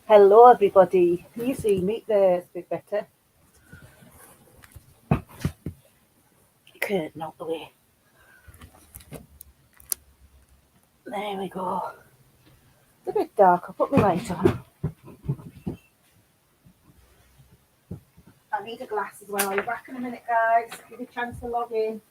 Hello, everybody. Can you see me? There's a bit better. Curtain out the way. There we go. It's a bit dark. I'll put my light on. I need a glass as well. I'll be back in a minute, guys. Give me a chance to log in.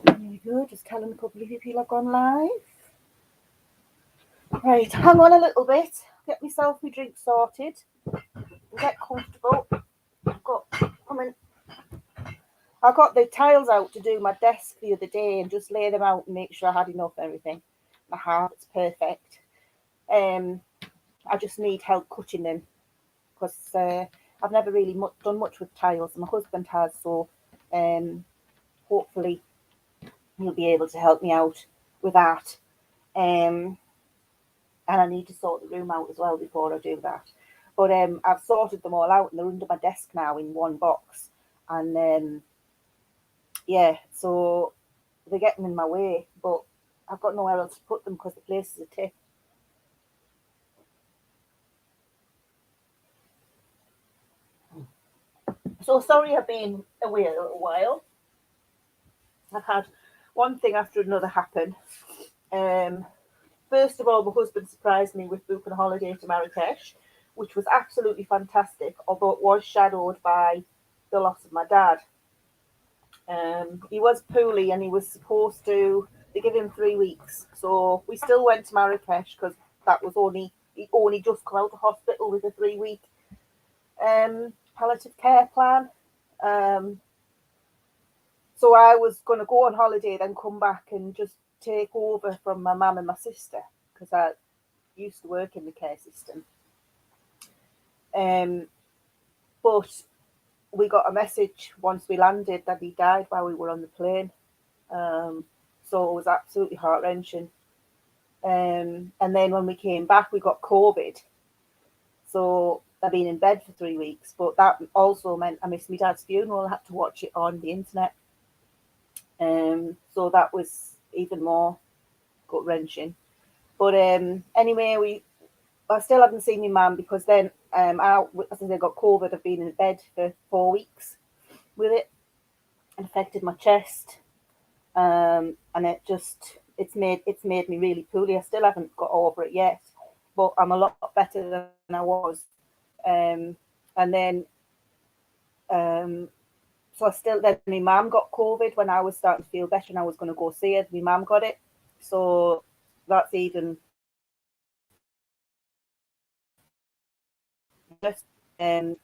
There we go. Just telling a couple of people I've gone live. Right, hang on a little bit. Get myself my drink sorted. Get comfortable. I got the tiles out to do my desk the other day and just lay them out and make sure I had enough everything. I have. It's perfect. I just need help cutting them because I've never really done much with tiles. My husband has, so hopefully he'll be able to help me out with that. And I need to sort the room out as well before I do that. But I've sorted them all out and they're under my desk now in one box. And yeah, so they're getting in my way, but I've got nowhere else to put them because the place is a tip. So sorry I've been away a little while. I've had one thing after another happen. First of all, my husband surprised me with booking a holiday to Marrakesh, which was absolutely fantastic, although it was shadowed by the loss of my dad. He was poorly and he was supposed to, they give him 3 weeks. So we still went to Marrakesh because that was he only just come out of hospital with a 3 week palliative care plan. Um, so I was going to go on holiday, then come back and just take over from my mum and my sister because I used to work in the care system. But we got a message once we landed that he died while we were on the plane. So it was absolutely heart wrenching. And then when we came back, we got COVID. So I've been in bed for 3 weeks, but that also meant I missed my dad's funeral. I had to watch it on the internet. So that was even more gut wrenching. But anyway, I still haven't seen my mum because then as I said, I got COVID. I've been in bed for 4 weeks with it. It affected my chest, and it's made me really poorly. I still haven't got over it yet, but I'm a lot better than I was. And then so then my mum got COVID when I was starting to feel better and I was going to go see her. My mum got it, so that's even just um,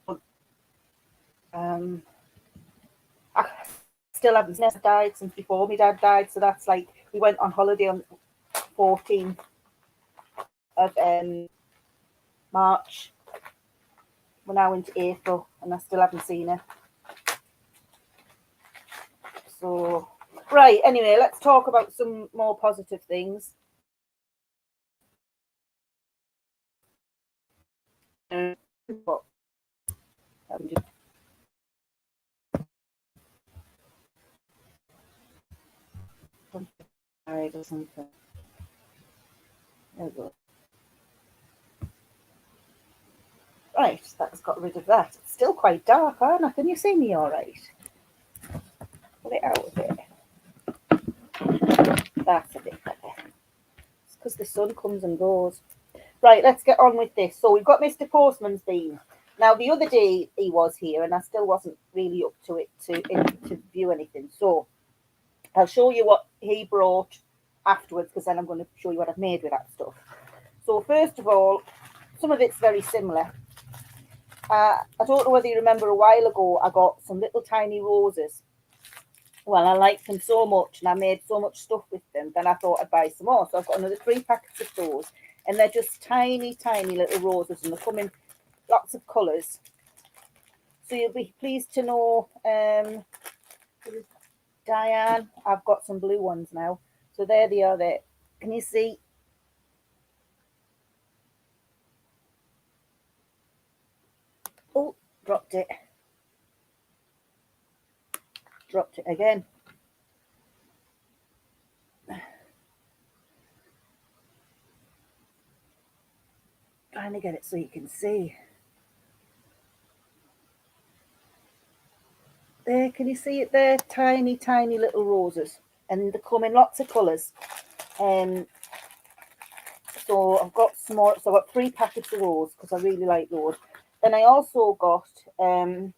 I still haven't seen her died since before my dad died. So that's like we went on holiday on 14th of March. We're now into April and I still haven't seen her. So right, anyway, let's talk about some more positive things. Or something. There we go. Right, that's got rid of that. It's still quite dark, aren't I? Can you see me all right? Pull it out a bit. That's a bit better. It's because the sun comes and goes. Right, let's get on with this. So we've got Mr. Postman's been. Now, the other day he was here and I still wasn't really up to it to view anything. So I'll show you what he brought afterwards, because then I'm going to show you what I've made with that stuff. So first of all, some of it's very similar. I don't know whether you remember a while ago, I got some little tiny roses. Well, I liked them so much and I made so much stuff with them, then I thought I'd buy some more. So I've got another 3 packets of those. And they're just tiny, tiny little roses, and they come in lots of colours. So you'll be pleased to know, Diane, I've got some blue ones now. So there they are there. Can you see? Oh, dropped it. Dropped it again. Trying to get it so you can see. There, can you see it there? Tiny, tiny little roses. And they come in lots of colours. So I've got some more. So I've got 3 packets of those because I really like those. Then I also got I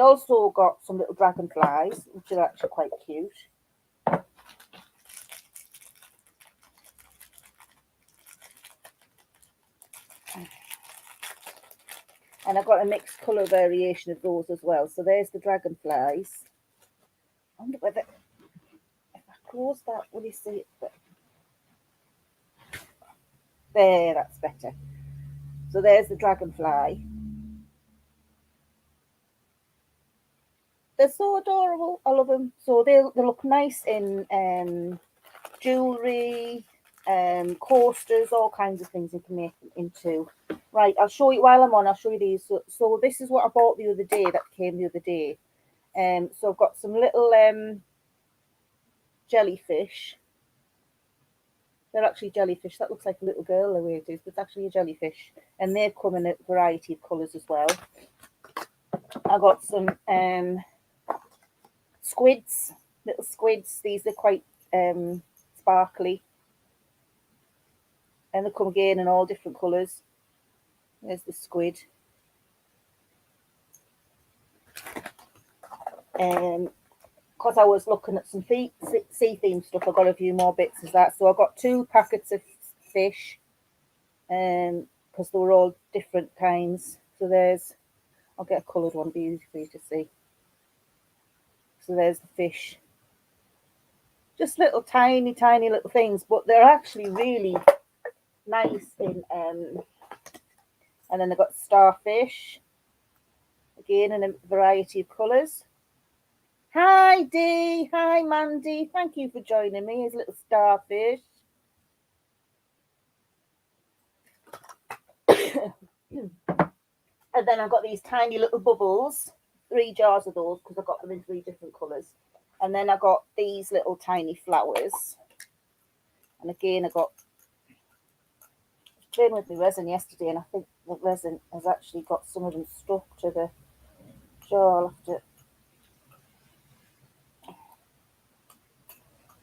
also got some little dragonflies, which are actually quite cute. And I've got a mixed colour variation of those as well. So there's the dragonflies. I wonder whether, if I close that, will you see it? There, that's better. So there's the dragonfly. They're so adorable. I love them. So they look nice in jewellery, coasters, all kinds of things you can make them into. Right, I'll show you while I'm on. I'll show you these. So this is what I bought the other day. That came the other day. So I've got some little jellyfish. They're actually jellyfish. That looks like a little girl the way it is, but it's actually a jellyfish, and they come in a variety of colours as well. I got some squids, little squids. These are quite sparkly, and they come again in all different colours. There's the squid. Because I was looking at some sea themed stuff, I got a few more bits of that. So I got 2 packets of fish, because they were all different kinds. So there's, I'll get a coloured one, be easy for you to see. So there's the fish. Just little tiny, tiny little things, but they're actually really nice in. And then I've got starfish, again in a variety of colours. Hi Dee, hi Mandy, thank you for joining me. Here's a little starfish. And then I've got these tiny little bubbles, 3 jars of those because I've got them in 3 different colours. And then I got these little tiny flowers. And again, I got, playing with my resin yesterday, and I think the resin has actually got some of them stuck to the jar. I'll have to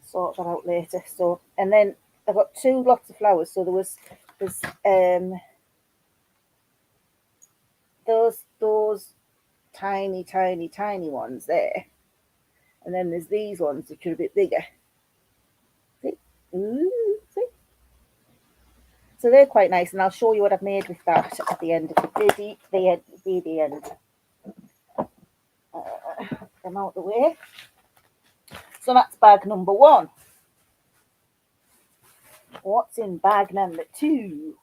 sort that out later. So, and then I've got 2 lots of flowers. So there's those tiny, tiny, tiny ones there. And then there's these ones which are a bit bigger. See? Ooh, see? So they're quite nice, and I'll show you what I've made with that at the end of the end. Them out the way. So that's bag number 1. What's in bag number 2?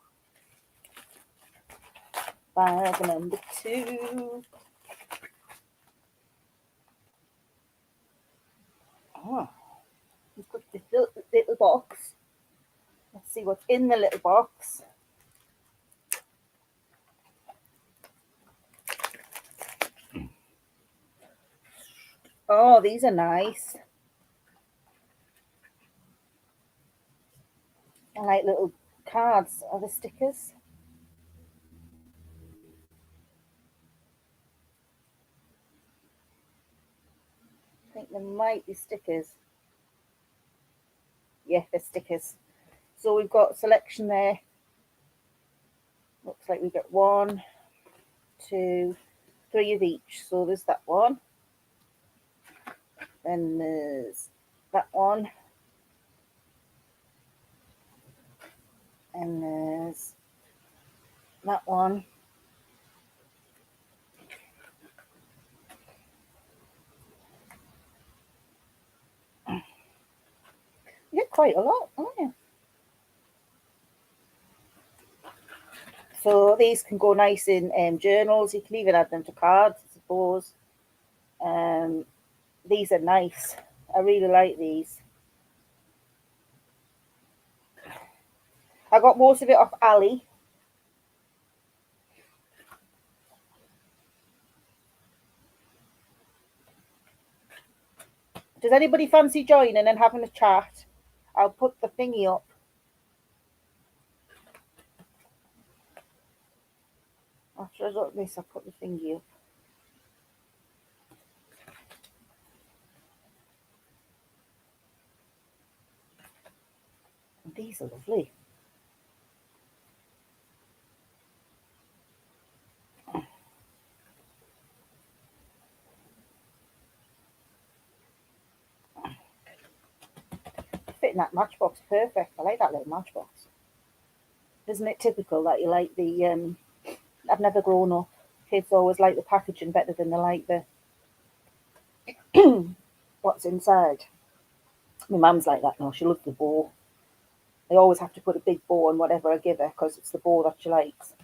Bag number 2. Oh, you've got this little box. Let's see what's in the little box. Oh, these are nice. I like little cards. Are the stickers? I think there might be stickers. Yeah, they're stickers. So we've got selection there. Looks like we've got 1, 2, 3 of each. So there's that one. Then there's that one. And there's that one. You get quite a lot, don't you? So these can go nice in journals. You can even add them to cards, I suppose. These are nice. I really like these. I got most of it off Ali. Does anybody fancy joining and having a chat? I'll put the thingy up. After I got this, I'll put the thingy up. These are lovely. Fitting that matchbox perfect. I like that little matchbox. Isn't it typical that you like the I've never grown up. Kids always like the packaging better than they like the what's inside. My mum's like that now. She loves the bow. I always have to put a big bow on whatever I give her because it's the bow that she likes.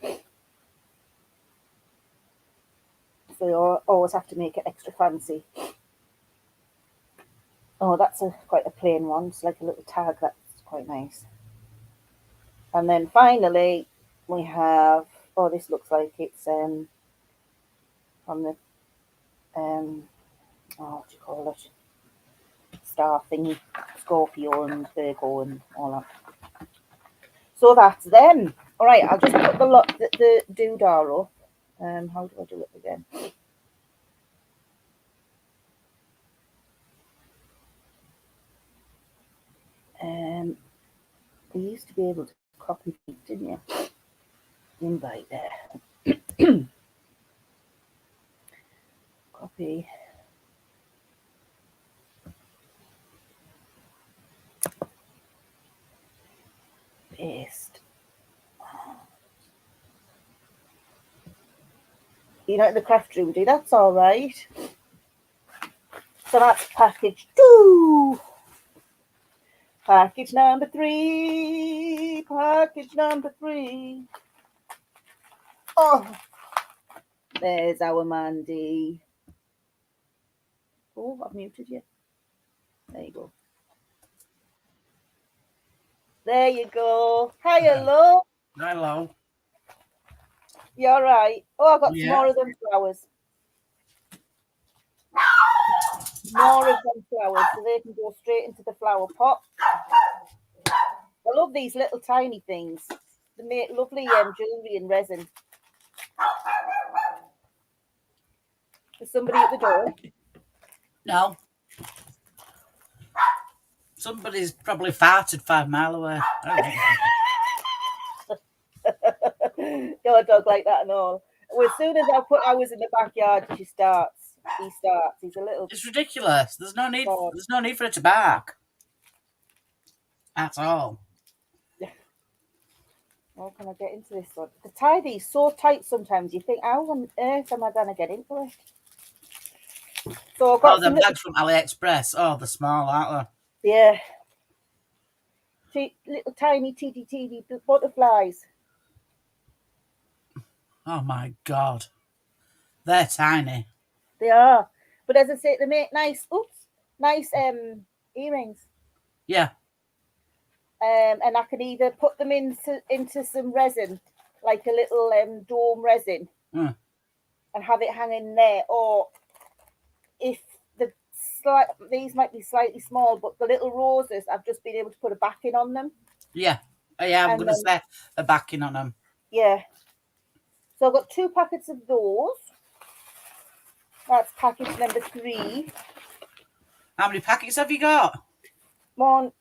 So you always have to make it extra fancy. Oh, that's quite a plain one. It's like a little tag. That's quite nice. And then finally, we have. Oh, this looks like it's from the oh, what do you call it? Star thingy, Scorpio and Virgo and all that. So that's them. All right, I'll just put the doodah up. How do I do it again? We used to be able to copy, didn't you? Invite there. Copy. Paste. You know, in the craft room, do that's all right. So that's package 2. Package number 3. Package number 3. Oh, there's our Mandy. Oh, I've muted you. There you go. There you go. Hi, hello. Hello. You all right? Oh, I got Yeah. some more of them flowers. More of them flowers so they can go straight into the flower pot. I love these little tiny things. They make lovely jewellery in resin. There's somebody at the door. No. Somebody's probably farted 5 miles away. Your dog like that and all. Well, as soon as I put ours in the backyard, he starts. He's a little. It's ridiculous. There's no need. God. There's no need for it to bark at all. How can I get into this one? The tie these so tight sometimes. You think, how on earth am I going to get into it? So I've got the bags from AliExpress. Oh, they're small, aren't they? Yeah. Little tiny, teeny butterflies. Oh my God. They're tiny. They are. But as I say, they make nice earrings. Yeah. And I can either put them into some resin, like a little dome resin, and have it hanging there, or if the these might be slightly small, but the little roses, I've just been able to put a backing on them. Yeah. Yeah, I'm And going to say a backing on them. Yeah. So I've got 2 packets of those. That's package number 3. How many packets have you got? 1,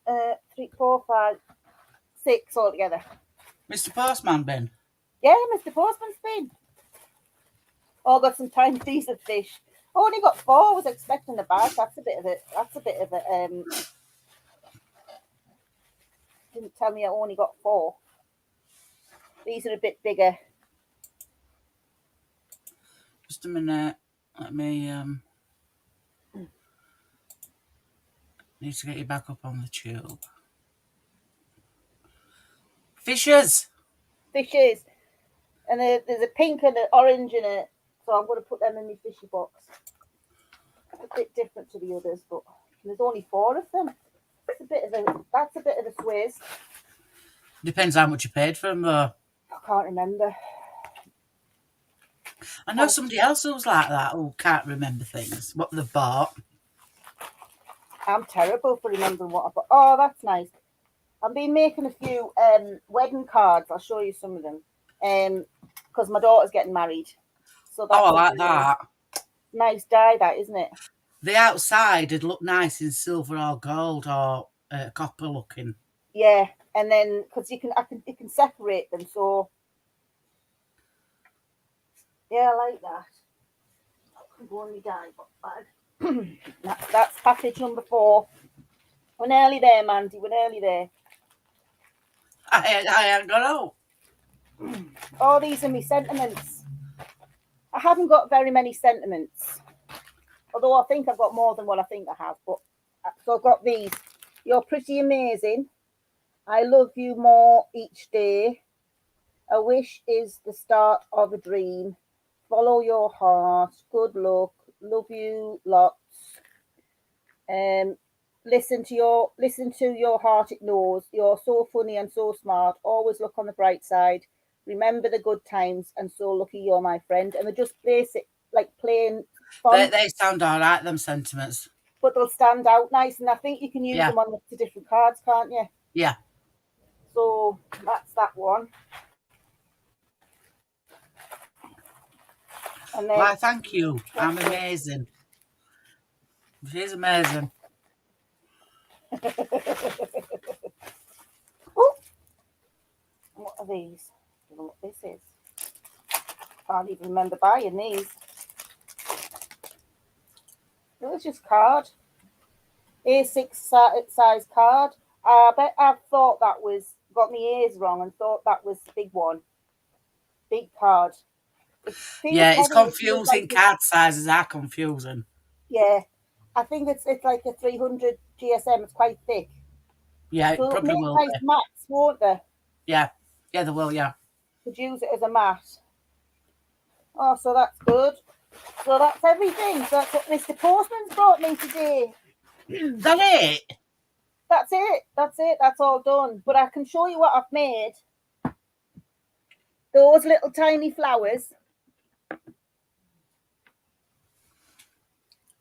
3, 4, 5, 6 altogether. Mr. Postman bin? Yeah, Mr. Postman's bin. Oh, got some tiny decent fish. I only got 4. I was expecting a bag. That's a bit of a. Didn't tell me I only got 4. These are a bit bigger. Just a minute. Let me need to get you back up on the tube. Fishes. Fishes. And there's a pink and an orange in it. So I'm going to put them in my fishy box. A bit different to the others, but there's only 4 of them. That's a bit of a swizz. Depends how much you paid for them, though. I can't remember. I know somebody else who's like that who can't remember things, what they've bought. I'm terrible for remembering what I bought. Oh, that's nice. I've been making a few wedding cards. I'll show you some of them. Because my daughter's getting married. So that's I like that. Nice dye, that, isn't it? The outside would look nice in silver or gold or copper looking. Yeah, and then because you can separate them. So yeah, I like that. I'm going to dye bag. That's package number 4. We're nearly there, Mandy. We're nearly there. I ain't got out. Oh, these are my sentiments. I haven't got very many sentiments. Although I think I've got more than what I think I have. But so I've got these. You're pretty amazing. I love you more each day. A wish is the start of a dream. Follow your heart. Good luck. Love you lots. Listen to your heart. It knows you're so funny and so smart. Always look on the bright side. Remember the good times, and so lucky you're my friend. And they're just basic, like plain fun. They sound all right, them sentiments. But they'll stand out nice, and I think you can use them on the different cards, can't you? Yeah. So that's that one. And then, why, thank you. I'm amazing. She's amazing. Oh, what are these? I don't know what this is. Can't even remember buying these. It was just card. A6 size card. I bet I thought that was, got my ears wrong and thought that was the big one. Big card. It's confusing. Card sizes are confusing. Yeah. I think it's like a 300 GSM. It's quite thick. Yeah, so it probably will nice be. mats, won't they? Yeah. Yeah, they will, yeah. Could use it as a mat. Oh, so that's good. So that's everything. So that's what Mr. Postman's brought me today. That it? That's it. That's it. That's all done. But I can show you what I've made. Those little tiny flowers.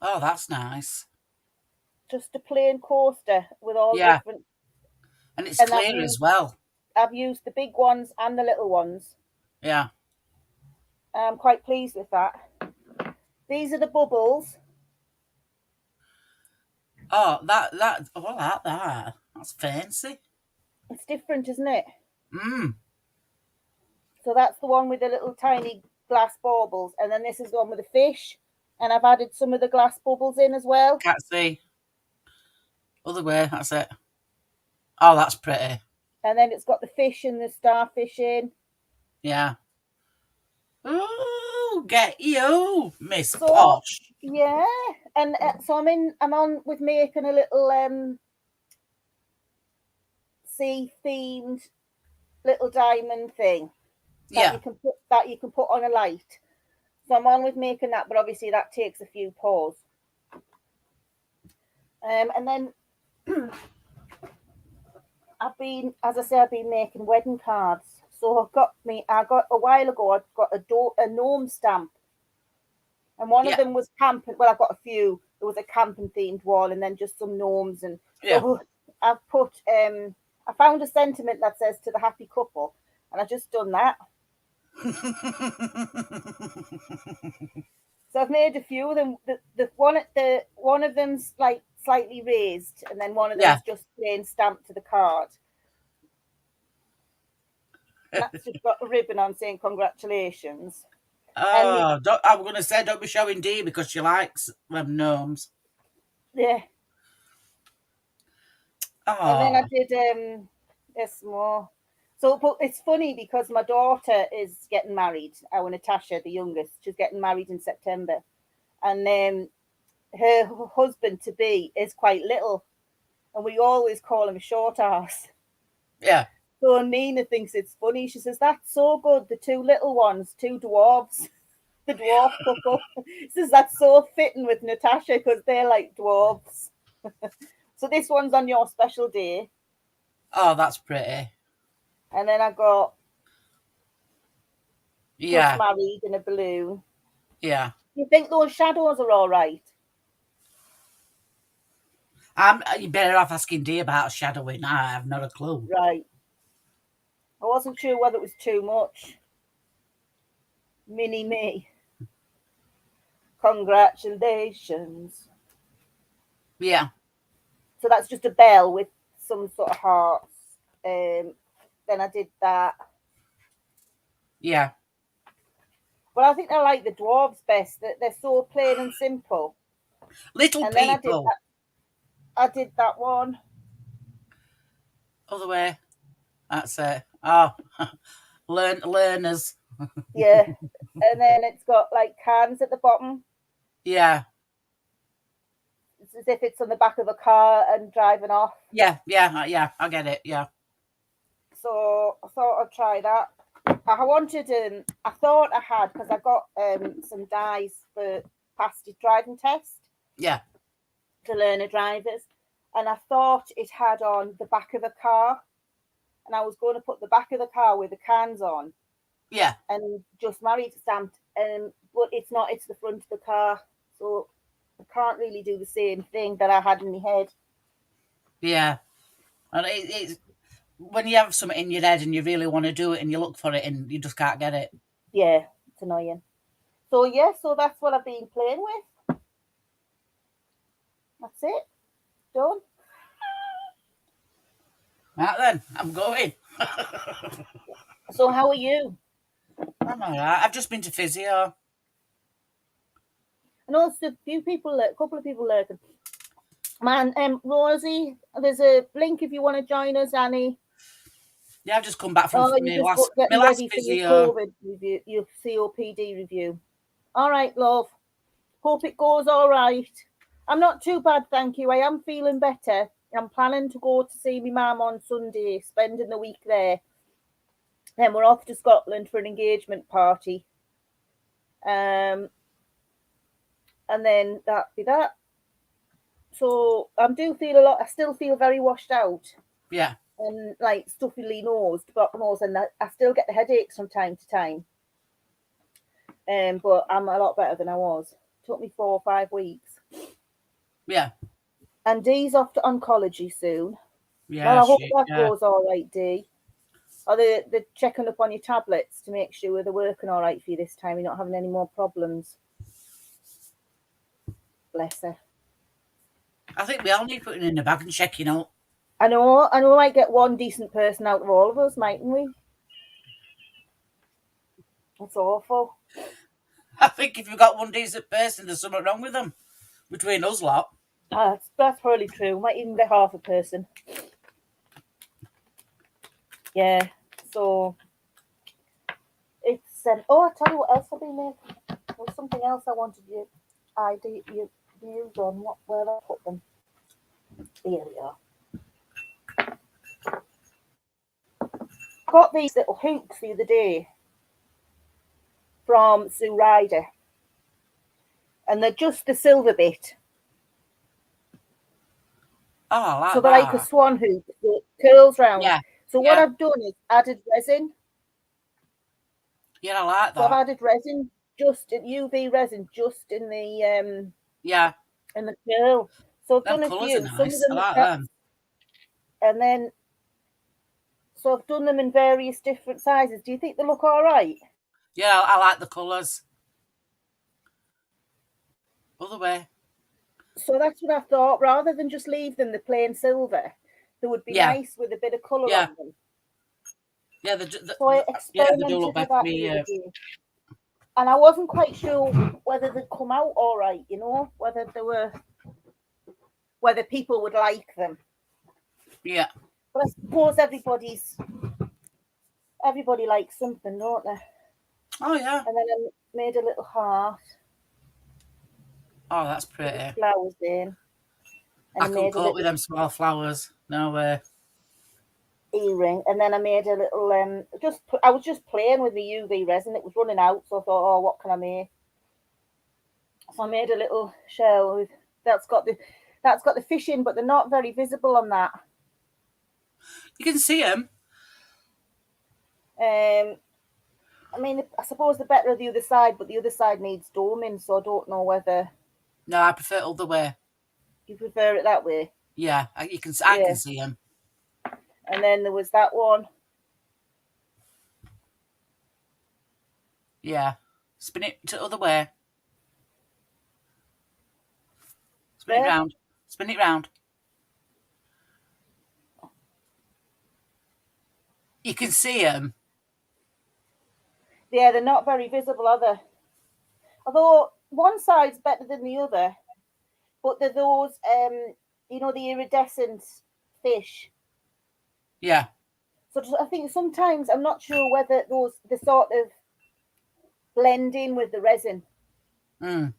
Oh, that's nice. Just a plain coaster with all different. And it's clear as well. I've used the big ones and the little ones. Yeah. I'm quite pleased with that. These are the bubbles. Oh, I like that. That's fancy. It's different, isn't it? Mm. So that's the one with the little tiny glass baubles. And then this is the one with the fish. And I've added some of the glass bubbles in as well. Can't see. Other way, that's it. Oh, that's pretty. And then it's got the fish and the starfish in. Yeah. Ooh, get you, Miss Posh. Yeah. And so I'm on with making a little sea themed little diamond thing. That you can put on a light. So I'm on with making that, but obviously that takes a few pours. And then I've been making wedding cards. So I got a while ago, I got a gnome stamp. And one of them was camping. Well, I've got a few. there was a camping themed wall, and then just some gnomes. And Yeah. so I've put I found a sentiment that says to the happy couple, and I've just done that. So I've made a few of them. The one of them's like slightly raised, and then one of Yeah. them's just plain stamped to the card. And that's just got a ribbon on saying congratulations. And I'm going to say don't be showing Dee because she likes them gnomes. yeah, and then I Oh, did this more. So, but it's funny because my daughter is getting married. Our Natasha, the youngest, she's getting married in September, and her husband to be is quite little, and we always call him a short ass. yeah. So Nina thinks it's funny. She says, "That's so good. The two little ones, two dwarves, the dwarf couple." She says that's so fitting with Natasha because they're like dwarves. So this one's on your special day, Oh, that's pretty. and then I got just Yeah. married in a balloon. Yeah. You think those shadows are all right? You're better off asking Dee about shadowing. I have not a clue. Right. I wasn't sure whether it was too much. Mini me. Congratulations. Yeah. So that's just a bell with some sort of hearts. Then I did that. Yeah. But I think I like the dwarves best. They're so plain and simple. Little And then people. I did that one. Other way. That's it. Oh, learners. Yeah. And then it's got like cans at the bottom. Yeah. It's as if it's on the back of a car and driving off. Yeah. Yeah. Yeah. I get it. Yeah. So I thought I'd try that. I wanted I thought I had because I got some dies for past the driving test Yeah. to learner drivers, and I thought it had on the back of a car, and I was going to put the back of the car with the cans on Yeah. and just married stamped, but it's not. It's the front of the car, so I can't really do the same thing that I had in my head. Yeah. And it's when you have something in your head and you really want to do it and you look for it and you just can't get it. Yeah, it's annoying. So yeah, so that's what I've been playing with. That's it. Done. Right then, I'm going. So how are you? I'm all right. I've just been to physio. I know it's a couple of people lurking. Man, Rosie, there's a link if you want to join us, Annie. Yeah, I've just come back from Oh, my you're just last getting ready for your physio. COVID review, your COPD review. All right, love. Hope it goes all right. I'm not too bad, thank you. I am feeling better. I'm planning to go to see my mum on Sunday, spending the week there. Then we're off to Scotland for an engagement party. And then that'd be that. So I do feel a lot. I still feel very washed out. Yeah. And like stuffily nosed, blocked nose, and I still get the headaches from time to time. But I'm a lot better than I was. It took me 4 or 5 weeks. Yeah. And Dee's off to oncology soon. Yeah. Well, I hope that goes all right, Dee. Are they checking up on your tablets to make sure they're working all right for you this time? You're not having any more problems. Bless her. I think we all need putting in the bag and checking out. I know we might get one decent person out of all of us, mightn't we? That's awful. I think if you've got one decent person, there's something wrong with them. Between us lot. That's probably true. Might even be half a person. Yeah. So it's oh, I tell you what else I've been making. There was something else I wanted your views on. Where I put them. Here we are. I got these little hooks the other day from Sue Ryder, and they're just the silver bit. Oh, I like so they're that. like a swan hoop that curls round. Yeah. So what I've done is added resin. Yeah, I like that. So I've added resin, just UV resin, just in the Yeah. and the curl. So I've Them done a colours are few. Some of nice. I them, like them. and then so I've done them in various different sizes. Do you think they look all right? Yeah, I like the colours. Other way. So that's what I thought. Rather than just leave them the plain silver, they would be Yeah, nice with a bit of colour yeah, on them. yeah. So I Yeah, they do look experimented with better. that the other day, and I wasn't quite sure whether they'd come out all right. You know, whether people would like them. Yeah. But I suppose everybody likes something, don't they? Oh yeah. And then I made a little heart Oh, that's with the pretty. flowers in, and I I couldn't made a cope with little them small flowers. No way. earring, and then I made a little I was just playing with the UV resin. It was running out, so I thought, oh, what can I make? So I made a little shell with that's got the fish in, but they're not very visible on that. You can see them. I mean, I suppose the better the other side, but the other side needs doming, so I don't know whether No, I prefer other way. you prefer it that way. Yeah, I Yeah. can see them. And then there was that one. Yeah. Spin it to other way. Spin it There. round. Spin it round. You can see them. Yeah, they're not very visible, are they? Although one side's better than the other, but they're those, the iridescent fish. Yeah. So I think sometimes I'm not sure whether the sort of blend in with the resin. Mm.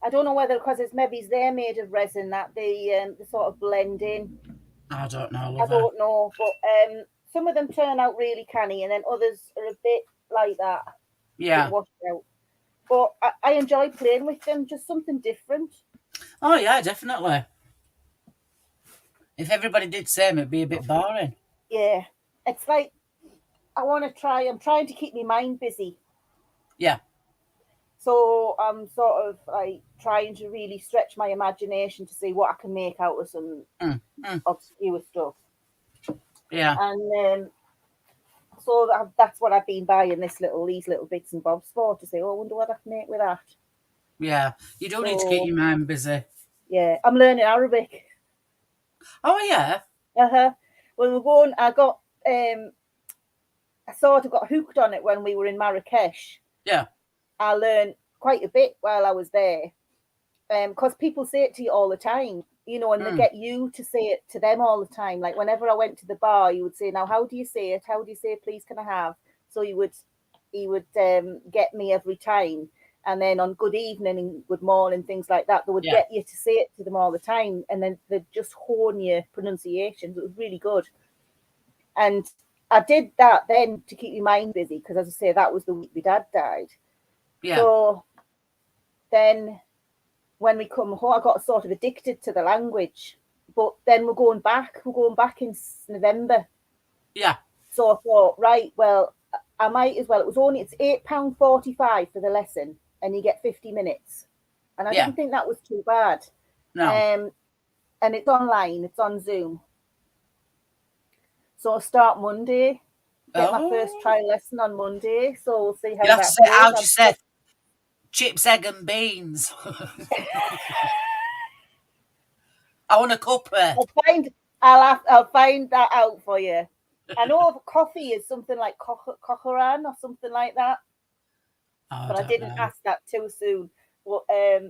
I don't know whether because they're made of resin that they sort of blend in. I don't know, I lover. don't know, but some of them turn out really canny, and then others are a bit like that. Yeah. Washed out. But I enjoy playing with them, just something different. Oh yeah, definitely. If everybody did same, it'd be a bit boring. Yeah, it's like I want to try. I'm trying to keep my mind busy, Yeah. so I'm sort of like trying to really stretch my imagination to see what I can make out of some obscure stuff. Yeah. And so that's what I've been buying these little bits and bobs for, to say, oh, I wonder what I can make with that. Yeah. You don't need to keep your mind busy. Yeah, I'm learning Arabic. Oh yeah. When we're going, I sort of got hooked on it when we were in Marrakesh. Yeah. I learned quite a bit while I was there, because people say it to you all the time, and they get you to say it to them all the time. Like whenever I went to the bar, you would say, "Now, how do you say it? How do you say, please, can I have?" So he would get me every time, and then on good evening and good morning, things like that, they would get you to say it to them all the time, and then they'd just hone your pronunciations. It was really good, and I did that then to keep your mind busy because, as I say, that was the week my dad died. Yeah. So then when we come home, I got sort of addicted to the language. But then we're going back in November. Yeah. So I thought, right, well, I might as well. It's £8.45 for the lesson, and you get 50 minutes. And I didn't think that was too bad. No. And it's online, it's on Zoom. So I'll start Monday. Get my first trial lesson on Monday. So we'll see how that goes. How'd you say chips, egg and beans? I want a cuppa. I'll find that out for you. I know coffee is something like Kocharan or something like that, but I didn't ask that too soon. But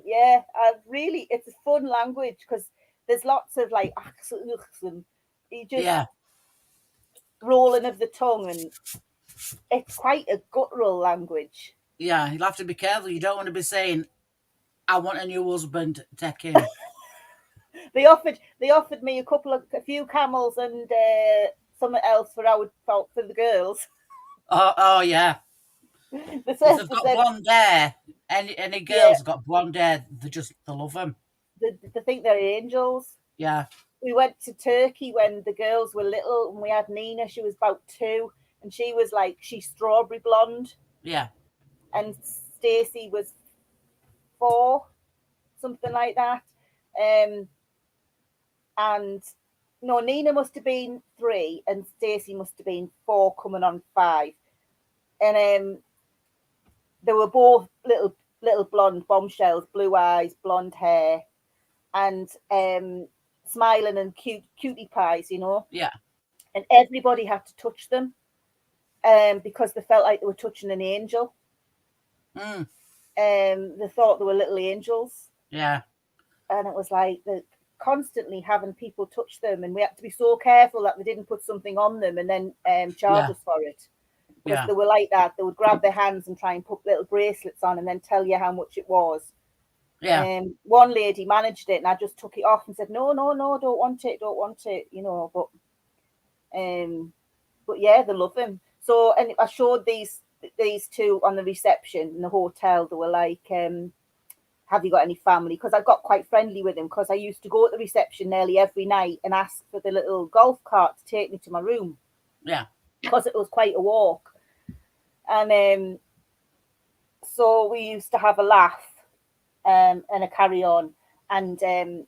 yeah, it's a fun language because there's lots of like and you just rolling of the tongue, and it's quite a guttural language. Yeah, you'll have to be careful. You don't want to be saying, "I want a new husband. Take him." They offered me a few camels and something else for the girls. Oh yeah. If they've got blonde hair, any girls have got blonde hair, they love them. They think they're angels. Yeah. We went to Turkey when the girls were little, and we had Nina. She was about 2, and she's strawberry blonde. Yeah. And Stacey was 4, something like that. And no, Nina must have been 3 and Stacey must have been 4 coming on 5. And they were both little blonde bombshells, blue eyes, blonde hair, and smiling and cutie pies, you know. Yeah. And everybody had to touch them because they felt like they were touching an angel. They thought they were little angels. Yeah. And it was like constantly having people touch them, and we had to be so careful that they didn't put something on them and then charge us for it. Because they were like that. They would grab their hands and try and put little bracelets on and then tell you how much it was. Yeah. One lady managed it and I just took it off and said, no, don't want it, you know. But yeah, they love him. So, and I showed these two on the reception in the hotel. They were like, have you got any family? Because I got quite friendly with him because I used to go at the reception nearly every night and ask for the little golf cart to take me to my room. Yeah. Because it was quite a walk. And so we used to have a laugh and a carry on. And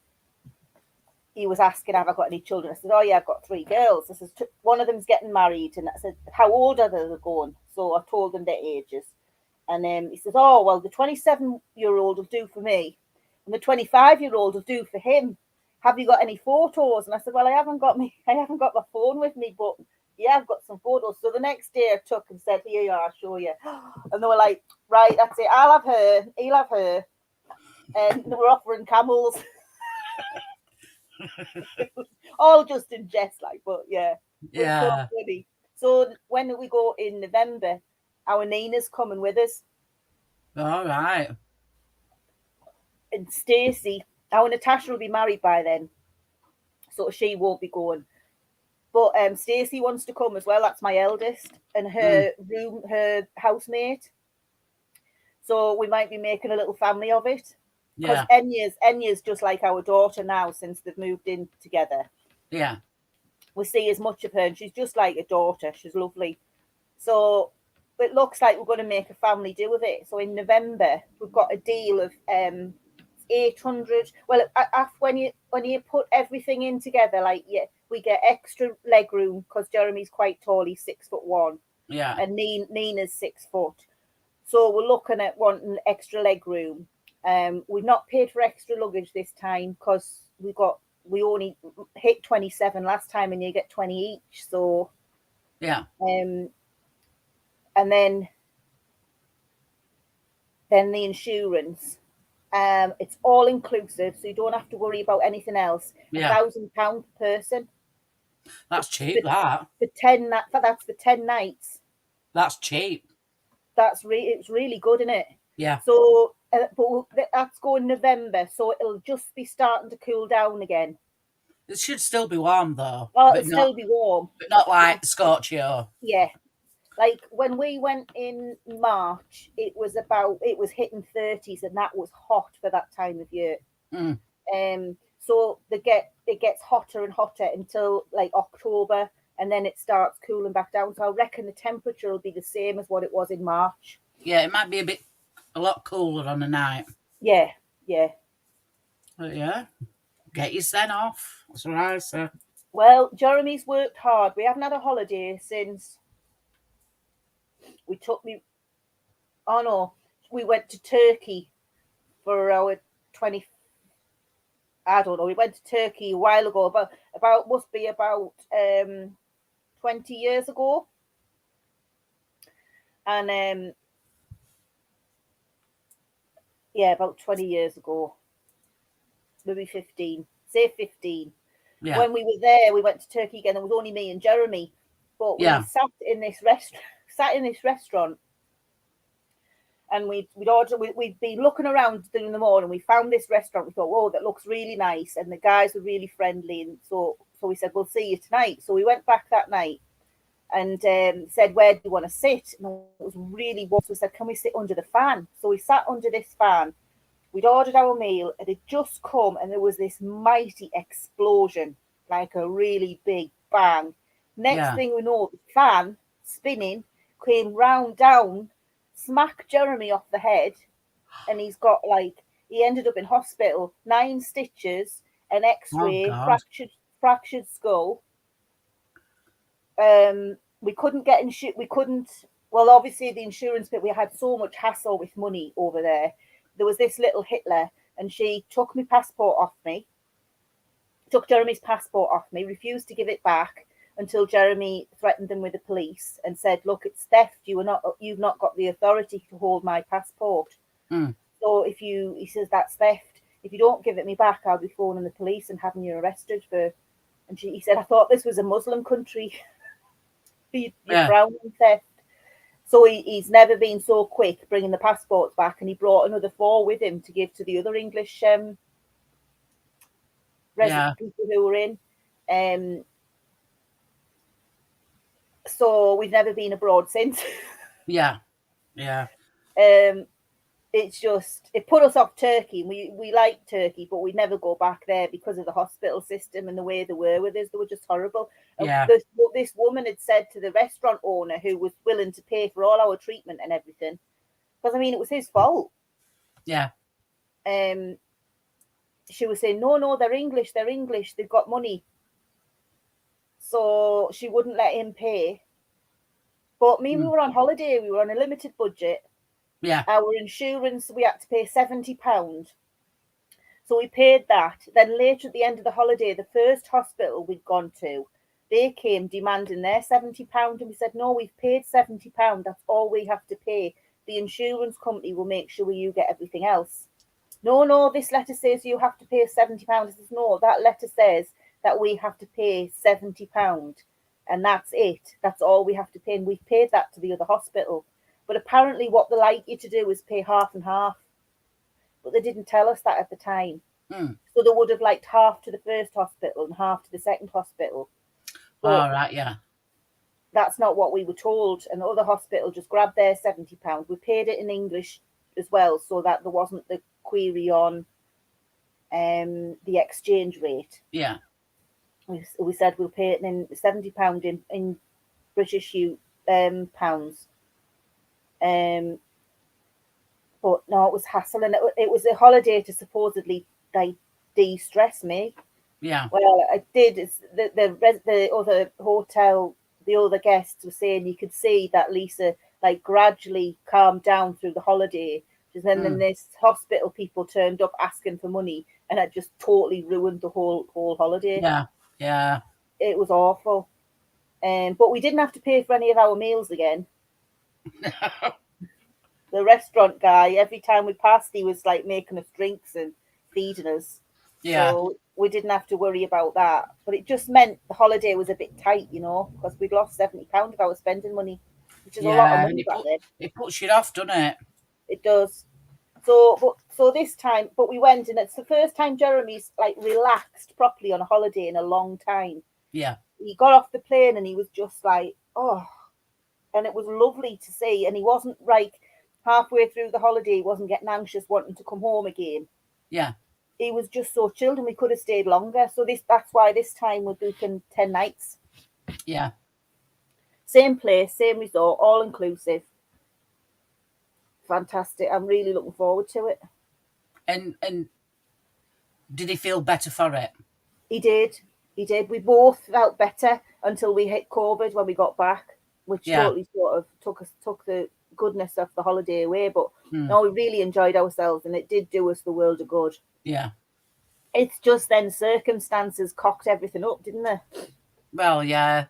he was asking, have I got any children? I said, oh, yeah, I've got 3 girls. I said, one of them's getting married. And I said, how old are they going? So I told them their ages. And he says, oh, well, the 27-year-old will do for me. And the 25-year-old will do for him. Have you got any photos? And I said, well, I haven't got my phone with me, but yeah, I've got some photos. So the next day I took and said, here you are, I'll show you. And they were like, right, that's it. I'll have her. He'll have her. And they were offering camels. All just in jest, like, but yeah. Yeah. So funny. So when we go in November, our Nina's coming with us. All right. And Stacey, our Natasha will be married by then, so she won't be going. But Stacey wants to come as well. That's my eldest, and her housemate. So we might be making a little family of it. Because Enya's just like our daughter now since they've moved in together. Yeah. We see as much of her, and she's just like a daughter. She's lovely. So it looks like we're going to make a family do with it. So in November, we've got a deal of 800. Well, when you put everything in together, like we get extra leg room because Jeremy's quite tall. He's 6'1". Yeah. And Nina's 6 foot. So we're looking at wanting extra leg room. We've not paid for extra luggage this time because we only hit 27 last time, and you get 20 each. So yeah. And then the insurance. It's all inclusive, so you don't have to worry about anything else. Yeah. £1,000 per person. That's cheap. That's for 10 nights. That's cheap. It's really good, isn't it? Yeah. So, but that's going November, so it'll just be starting to cool down again. It should still be warm though. Oh, it'll still be warm, but not like scorchio. Yeah. Like when we went in March, it was hitting 30s, and that was hot for that time of year. So it gets hotter and hotter until like October, and then it starts cooling back down. So I reckon the temperature will be the same as what it was in March. Yeah, it might be a lot cooler on the night. Yeah. But yeah, get your sent off. That's what I say. Well, Jeremy's worked hard. We haven't had a holiday since we went to Turkey for our 20. I don't know. We went to Turkey a while ago, must be about 20 years ago, and about 20 years ago, maybe 15. Say 15. Yeah. When we were there, we went to Turkey again. There was only me and Jeremy, but we sat in this restaurant. And we'd been looking around in the morning. We found this restaurant. We thought, whoa, that looks really nice. And the guys were really friendly. And so we said, we'll see you tonight. So we went back that night and said, where do you want to sit? And it was really warm. So we said, can we sit under the fan? So we sat under this fan. We'd ordered our meal. It had just come, and there was this mighty explosion, like a really big bang. Next thing we know, the fan spinning came round down, smack Jeremy off the head, and he's got like He ended up in hospital, 9 stitches, an Oh X-ray, God. fractured skull. We couldn't get we couldn't. Well, obviously the insurance, but we had so much hassle with money over there. There was this little Hitler, and she took my passport off me, took Jeremy's passport off me, refused to give it back until Jeremy threatened them with the police and said, "Look, it's theft. You've not got the authority to hold my passport. Mm. So he says that's theft. If you don't give it me back, I'll be phoning the police and having you arrested for." And he said, "I thought this was a Muslim country. You're Yeah. frowning theft." So he's never been so quick bringing the passports back, and he brought another 4 with him to give to the other English Yeah. resident people who were in. Um, so we've never been abroad since. Yeah. Yeah. It's just, it put us off Turkey. We like Turkey, but we'd never go back there because of the hospital system and the way they were with us. They were just horrible. Yeah. This woman had said to the restaurant owner, who was willing to pay for all our treatment and everything, because I mean it was his fault. Yeah. She was saying, no, they're English, they've got money. So she wouldn't let him pay. But we were on holiday, we were on a limited budget. Yeah. Our insurance, we had to pay £70. So we paid that. Then later at the end of the holiday, the first hospital we'd gone to, they came demanding their £70. And we said, no, we've paid £70. That's all we have to pay. The insurance company will make sure you get everything else. No, this letter says you have to pay £70. Says, no, that letter says that we have to pay £70. And that's it. That's all we have to pay. And we've paid that to the other hospital. But apparently what they like you to do is pay half and half. But they didn't tell us that at the time. Mm. So they would have liked half to the first hospital and half to the second hospital. But all right. Yeah. that's not what we were told. And the other hospital just grabbed their £70. We paid it in English as well, so that there wasn't the query on the exchange rate. Yeah. We said we'll pay it in £70 in British pounds. But no, it was hassle, and it was a holiday to supposedly like de-stress me. Yeah. Well, I did. It's the other hotel, the other guests were saying you could see that Lisa like gradually calmed down through the holiday. Then this hospital people turned up asking for money, and it just totally ruined the whole holiday. Yeah. Yeah. It was awful. But we didn't have to pay for any of our meals again. The restaurant guy, every time we passed, he was like making us drinks and feeding us. Yeah. So we didn't have to worry about that. But it just meant the holiday was a bit tight, because we'd lost £70 of our spending money, which is a lot of Yeah. And money back then. it puts you off, doesn't it? It does. So this time, but we went, and it's the first time Jeremy's like relaxed properly on a holiday in a long time. Yeah. He got off the plane and he was just like, oh, and it was lovely to see. And he wasn't like halfway through the holiday, he wasn't getting anxious wanting to come home again. Yeah. He was just so chilled, and we could have stayed longer. So that's why this time we're booking 10 nights. Yeah. Same place, same resort, all inclusive. Fantastic. I'm really looking forward to it. And did he feel better for it? He did. We both felt better until we hit COVID when we got back, which totally sort of took the goodness of the holiday away. But no, we really enjoyed ourselves, and it did do us the world of good. Yeah. It's just then circumstances cocked everything up, didn't they? Well, yeah.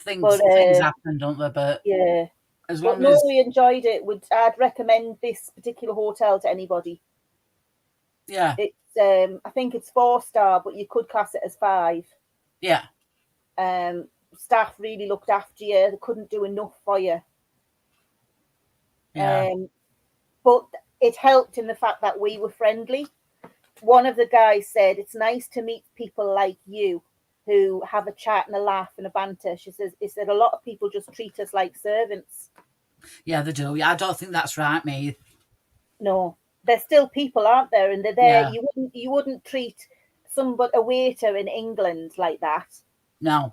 Things happen, don't they? But yeah. as But long as we enjoyed it. I'd recommend this particular hotel to anybody. Yeah. It's I think it's 4-star, but you could class it as 5. Yeah. Staff really looked after you. They couldn't do enough for you. Yeah. But it helped in the fact that we were friendly. One of the guys said, it's nice to meet people like you who have a chat and a laugh and a banter. He said a lot of people just treat us like servants. Yeah, they do. Yeah, I don't think that's right, me. No, they're still people, aren't there? And they're there. Yeah. You wouldn't treat a waiter in England like that. No.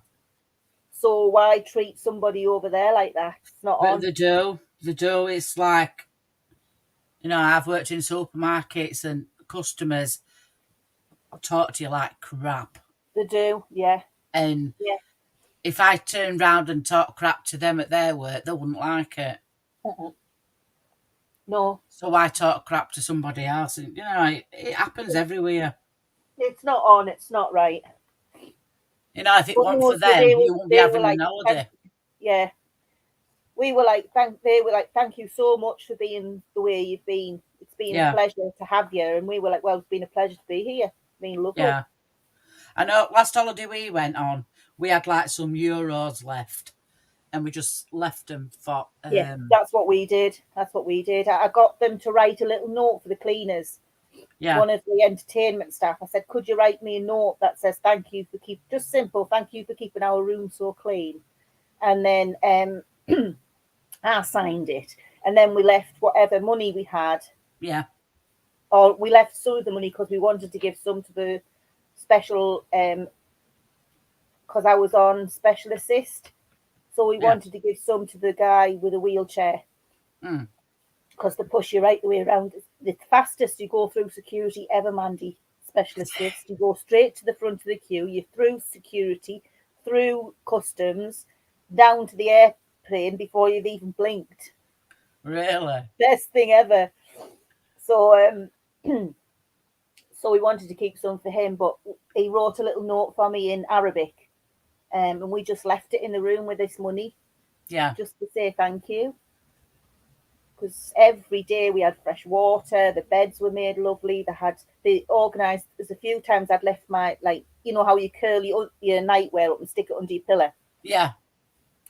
So why treat somebody over there like that? It's not But on. they do. They do. It's like You know, I've worked in supermarkets and customers talk to you like crap. They do, yeah. And Yeah. if I turned round and talked crap to them at their work, they wouldn't like it. No. So I talk crap to somebody else. And, you know, it happens everywhere. It's not on, it's not right. You know, if it But weren't no, for so them, you wouldn't be they were having like, an holiday. yeah. We were like, they were like, thank you so much for being the way you've been. It's been a Yeah, pleasure to have you. And we were like, well, it's been a pleasure to be here. It's been lovely. yeah. I know last holiday we went on, we had like some euros left. And we just left them for. Yeah, that's what we did. That's what we did. I got them to write a little note for the cleaners. Yeah, One of the entertainment staff. I said, could you write me a note that says thank you for just simple, thank you for keeping our room so clean. And then I signed it. And then we left whatever money we had. yeah. Or we left some of the money because we wanted to give some to the special because I was on special assist. So we wanted to give some to the guy with a wheelchair. Because they push you right the way around. The fastest you go through security ever, Mandy, special assist. You go straight to the front of the queue. You're through security, through customs, down to the airplane before you've even blinked. Really? Best thing ever. So, so we wanted to keep some for him, but he wrote a little note for me in Arabic, and we just left it in the room with this money, Yeah, just to say thank you. Because every day we had fresh water, the beds were made lovely. They organised. There's a few times I'd left my, like, you know how you curl your nightwear up and stick it under your pillow. yeah,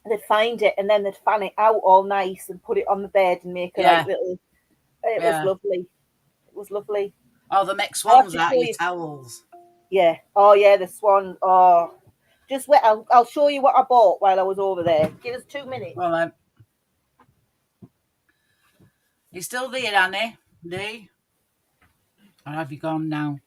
They'd find it and then they'd fan it out all nice and put it on the bed and make a yeah, like little. It was yeah. lovely. It was lovely. Oh, they make I'll have swans to out show of your you. towels. Yeah. Oh yeah, the swan. Oh, just wait. I'll show you what I bought while I was over there. Give us 2 minutes. Well, you still there, Annie? Dee? Or have you gone now?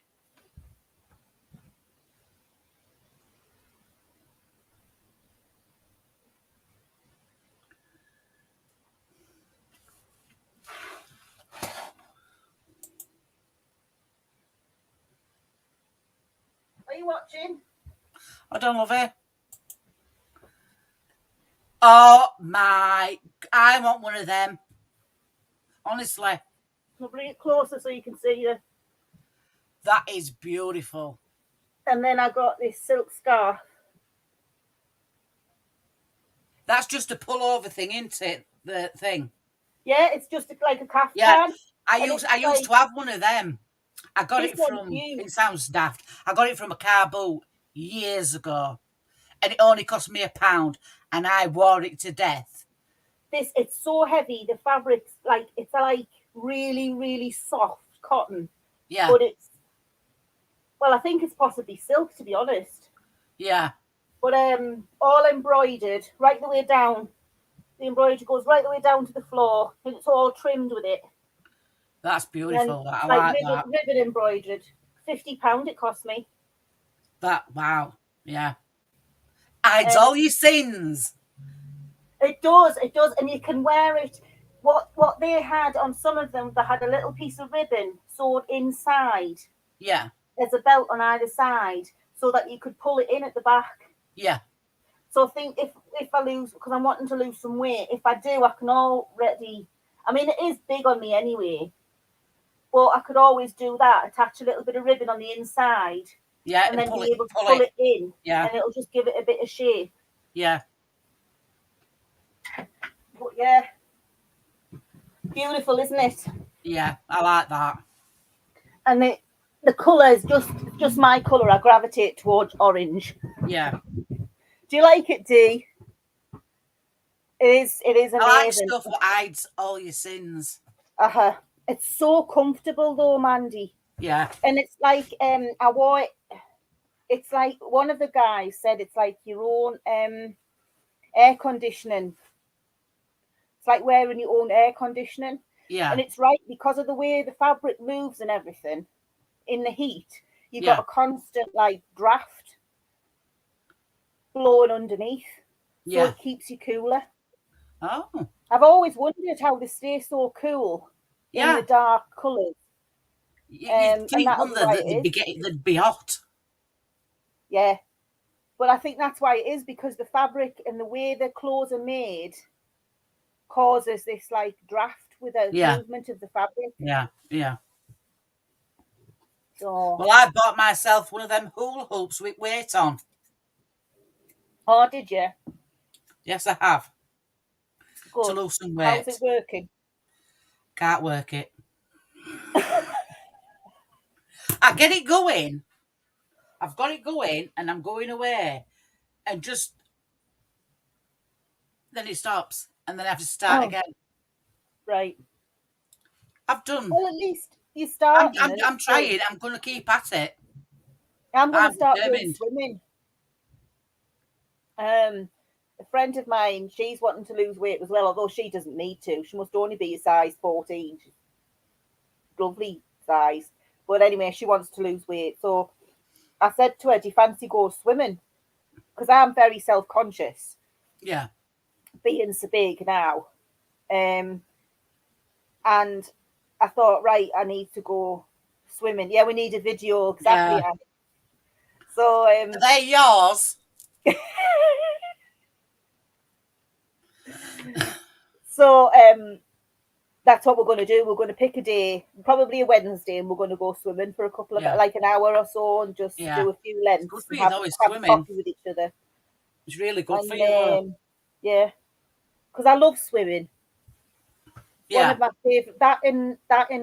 Are you watching? I don't love it. Oh my! I want one of them. Honestly, I'll bring it closer so you can see the. that is beautiful. And then I got this silk scarf. That's just a pullover thing, isn't it? The thing. Yeah, it's just like a kaftan. Yeah, I and used it's to have one of them. I got this it one's from. new. It sounds daft. I got it from a car boot years ago, and it only cost me £1, and I wore it to death. It's so heavy. The fabric's like it's like really, really soft cotton. Yeah, But I think it's possibly silk to be honest. yeah. But all embroidered right the way down. The embroidery goes right the way down to the floor, and it's all trimmed with it. That's beautiful. I Like like that. ribbon embroidered. £50 it cost me. Wow. Yeah. Hides all your sins. It does, and you can wear it. What they had on some of them, they had a little piece of ribbon sewed inside. Yeah. There's a belt on either side, so that you could pull it in at the back. Yeah. So think if I lose, because I'm wanting to lose some weight, if I do, I can already. I mean, it is big on me anyway, but I could always do that. Attach a little bit of ribbon on the inside, Yeah. and then be able to pull it in, Yeah. and it'll just give it a bit of shape. Yeah. But yeah, beautiful, isn't it? Yeah, I like that. And the colour is just my colour. I gravitate towards orange. Yeah. Do you like it, Dee? It is amazing. I like stuff that hides all your sins. It's so comfortable though, Mandy. Yeah. And it's like I wore it. It's like one of the guys said it's like your own air conditioning. It's like wearing your own air conditioning. Yeah. And it's right because of the way the fabric moves and everything in the heat. You've got a constant like draft blowing underneath. So it keeps you cooler. Oh. I've always wondered how they stay so cool. in the dark colours. You'd And think, that'll wouldn't be they, why that it is. they'd be hot. Yeah. But I think that's why it is, because the fabric and the way the clothes are made causes this like draft with the movement of the fabric. Yeah. So, Well, I bought myself one of them hula hoops with weight on. oh, did you? Yes, I have. Good. To lose some weight. How's it working? Can't work it. I get it going. I've got it going, and I'm going away, and just then it stops, and then I have to start again. Right. I've done. Well, at least you're starting. I'm trying. I'm going to keep at it. I'm going to start doing determined. swimming. A friend of mine, she's wanting to lose weight as well, although she doesn't need to. She must only be a size 14. She's lovely size. But anyway, she wants to lose weight. So I said to her, do you fancy go swimming? Because I'm very self-conscious. Yeah. Being so big now. And I thought, right, I need to go swimming. Yeah, we need a video. Exactly. Yeah. So they're yours. So that's what we're going to do. We're going to pick a day, probably a Wednesday, and we're going to go swimming for a couple of like an hour or so, and just do a few lengths and have coffee with each other. It's really good for you. Yeah, because I love swimming. Yeah. One of my favorite. That in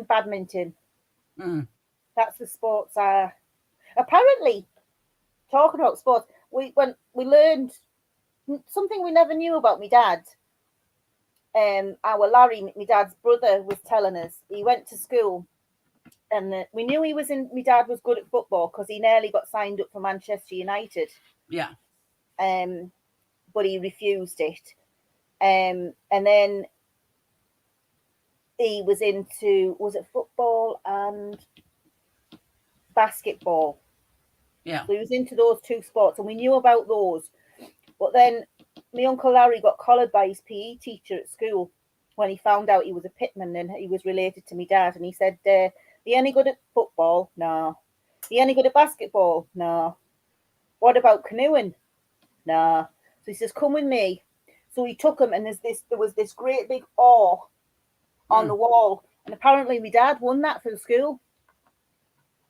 badminton. That's the sports. Apparently, talking about sports, we learned something we never knew about my dad. Our Larry, my dad's brother, was telling us he went to school, and we knew my dad was good at football because he nearly got signed up for Manchester United. Yeah. But he refused it. And then he was into, was it football and basketball? Yeah. So he was into those two sports, and we knew about those. But then my Uncle Larry got collared by his PE teacher at school when he found out he was a pitman and he was related to my dad. And he said, are you any good at football? No. Are you any good at basketball? No. What about canoeing? No. So he says, come with me. So he took him, and there was this great big oar on the wall. And apparently my dad won that for the school.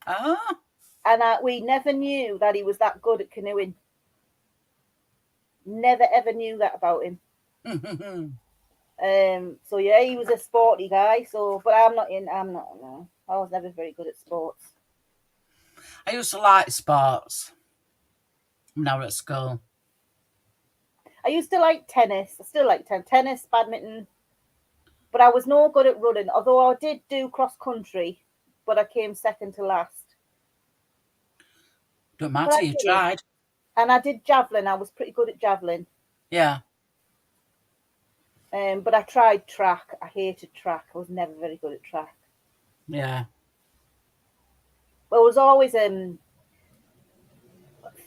And we never knew that he was that good at canoeing. Never ever knew that about him. So yeah, he was a sporty guy. So, but I'm not. No, I was never very good at sports. I used to like sports when I was at school. I used to like tennis. I still like tennis, badminton. But I was no good at running. Although I did do cross country, but I came second to last. Don't matter. You tried. And I did javelin. I was pretty good at javelin. Yeah. But I tried track. I hated track. I was never very good at track. Yeah. Well, I was always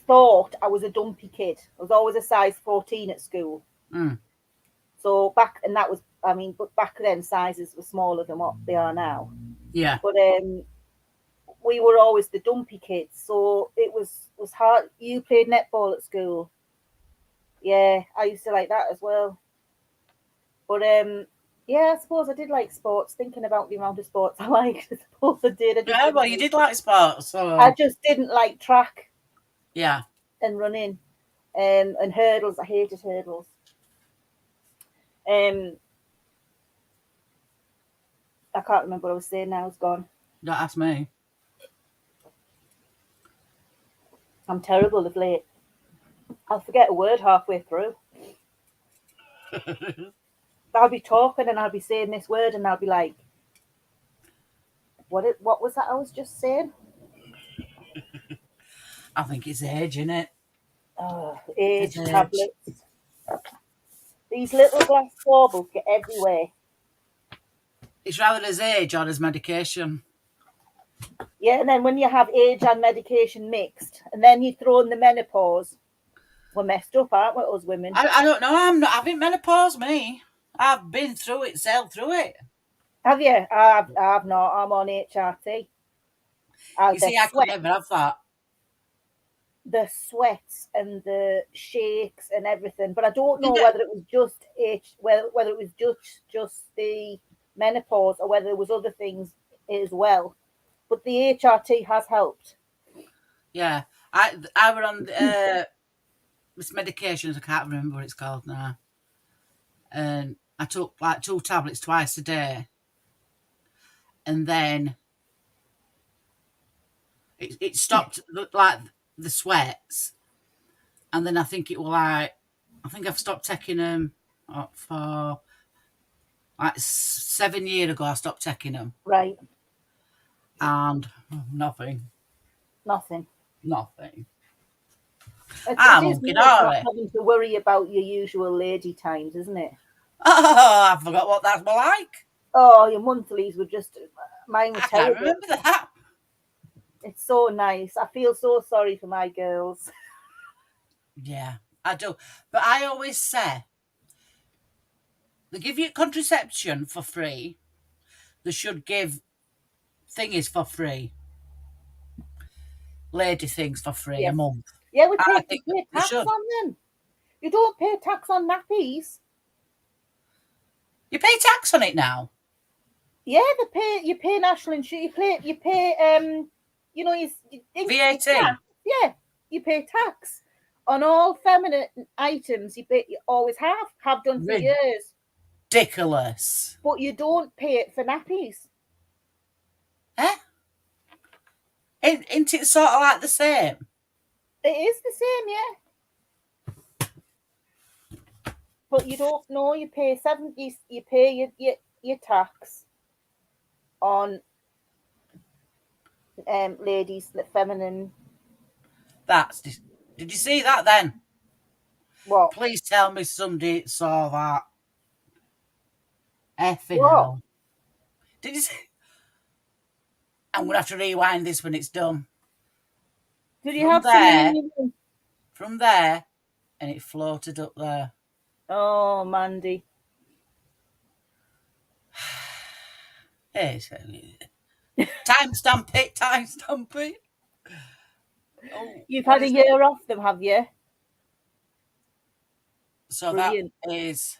thought I was a dumpy kid. I was always a size 14 at school. So but back then sizes were smaller than what they are now. Yeah. But we were always the dumpy kids, so it was hard. You played netball at school. Yeah, I used to like that as well. But yeah, I suppose I did like sports. Thinking about the amount of sports I liked, I suppose I did. Well, you did like sports. So. I just didn't like track. Yeah. And running, and hurdles. I hated hurdles. I can't remember what I was saying now. It's gone. Don't ask me. I'm terrible of late. I'll forget a word halfway through. I'll be talking and I'll be saying this word and I'll be like, what was that I was just saying? I think it's age, isn't it? Oh, age tablets. These little glass baubles get everywhere. It's rather as age or as medication. Yeah, and then when you have age and medication mixed, and then you throw in the menopause, we're messed up, aren't we, us women? I don't know. I'm not having menopause, me. I've been through it, sailed through it. Have you? I've not. I'm on HRT. You The see, I could sweat, never have that. the sweats and the shakes and everything, but I don't You know get, whether it was just whether it was just the menopause or whether there was other things as well. But the HRT has helped. yeah. I were on this medication. I can't remember what it's called now. And I took like 2 tablets twice a day, and then it stopped like the sweats, and then I think it was like I think I've stopped taking them for like 7 years ago. I stopped taking them, Right. and nothing. Nothing. It I'm is hunky nice not dory. having to worry about your usual lady times, isn't it? Oh, I forgot what that's like. Oh, your monthlies were just mine were I can't terrible. remember that. It's so nice. I feel so sorry for my girls. Yeah, I do. But I always say they give you contraception for free. They should give thingies for free, lady things for free a Yes. month. Yeah, I we think pay they tax should. on them. You don't pay tax on nappies. You pay tax on it now. Yeah, you pay national insurance. You pay VAT. tax. Yeah, you pay tax on all feminine items. You always have done for years, Ridiculous. but you don't pay it for nappies. Eh? Ain't it sort of like the same? It is the same, yeah. But you don't know you pay you pay your tax on ladies feminine. Did you see that then? What? Please tell me somebody saw that. Effing What? hell. Did you see? I'm going to have to rewind this when it's done. Did you From have someone in there, your room? from there, and it floated up there. Oh, Mandy. Timestamp it, timestamp it. Oh, You've what had a is it? year off them, have you? So that Brilliant. is.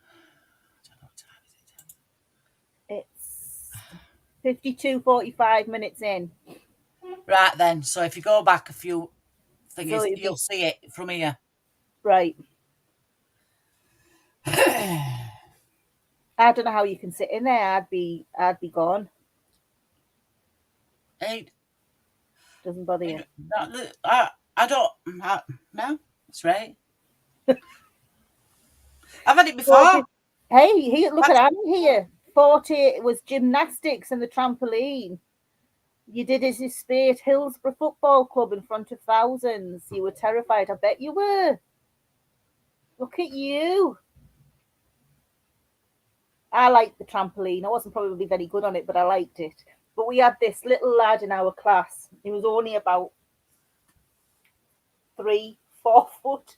I don't know what time is it? It's 52:45 in. Right then. So if you go back a few So things, it'd you'll be see it from here. right. I don't know how you can sit in there. I'd be gone. Ain't Doesn't bother you. I don't. No, that's right. I've had it before. 40, hey, look That's, at Annie here. 40 was gymnastics and the trampoline. You did as you stay at Hillsborough Football Club in front of thousands. You were terrified. I bet you were. Look at you. I liked the trampoline. I wasn't probably very good on it, but I liked it. But we had this little lad in our class. He was only about 3, 4 foot.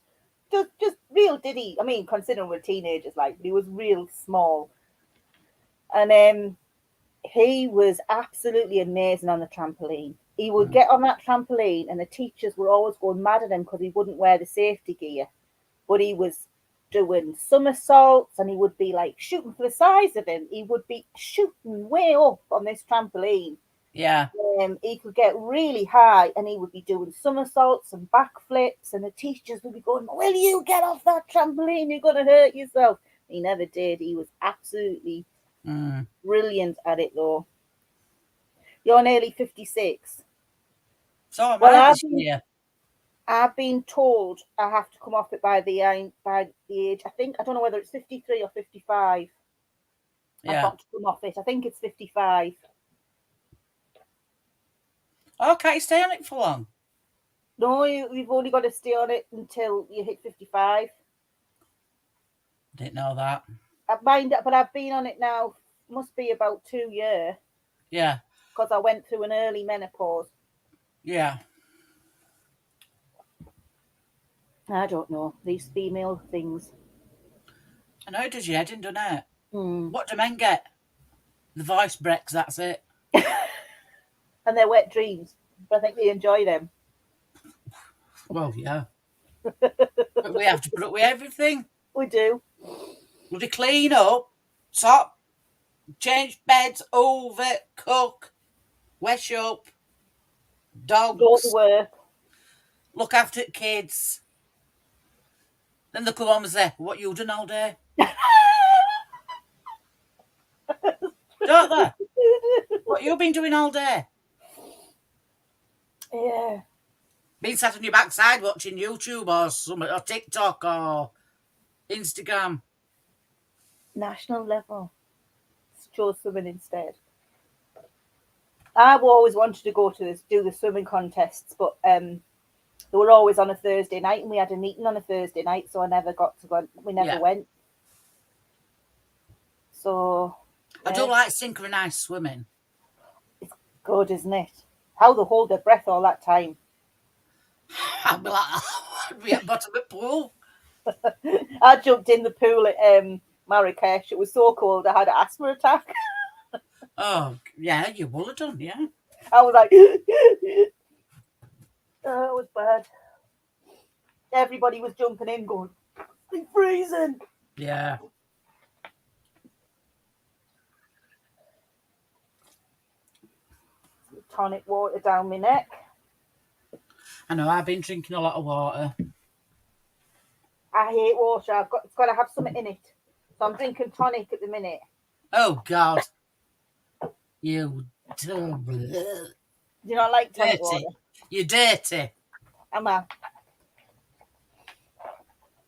Just real diddy. I mean, considering we're teenagers, like, but he was real small. And he was absolutely amazing on the trampoline. He would get on that trampoline, and the teachers were always going mad at him because he wouldn't wear the safety gear. But he was doing somersaults, and he would be like shooting for the size of him. He would be shooting way up on this trampoline. yeah. He could get really high, and he would be doing somersaults and backflips, and the teachers would be going, "Will you get off that trampoline? You're going to hurt yourself." He never did. He was absolutely brilliant at it, though. You're nearly 56. So am Well, I this year. I've been told I have to come off it by the age. I think I don't know whether it's 53 or 55. I've Yeah. got to come off it. I think it's 55. Oh, can't you stay on it for long? No, you've only got to stay on it until you hit 55. Didn't know that. But I've been on it now. Must be about 2 years Yeah. because I went through an early menopause. Yeah. I don't know these female things. I know it does your head in, doesn't it? Hmm. What do men get? The voice breaks, that's it. And they're wet dreams. But I think they enjoy them. Well, yeah. But we have to put up with everything. We do. Would clean up, top, change beds, over, cook, wash up, Go to dogs, work. look after kids. Then they come home and say, what you done all day? Don't they? What you been doing all day? Yeah. Been sat on your backside watching YouTube or something, or TikTok or Instagram. National level. Chose swimming instead. I've always wanted to go to do the swimming contests, but they were always on a Thursday night, and we had a meeting on a Thursday night, so I never got to go. We never went. So I do like synchronized swimming. It's good, isn't it? How they hold their breath all that time. I'd be like, I'd be at the bottom of the pool. I jumped in the pool at Marrakesh. It was so cold, I had an asthma attack. Oh, yeah, you would have done, yeah. I was like, oh, it was bad. Everybody was jumping in going, I'm freezing. Yeah. Tonic water down my neck. I know, I've been drinking a lot of water. I hate water. It's got to have something in it. So I'm drinking tonic at the minute. Oh, God. You Do you not like tonic water? You're dirty. Am I?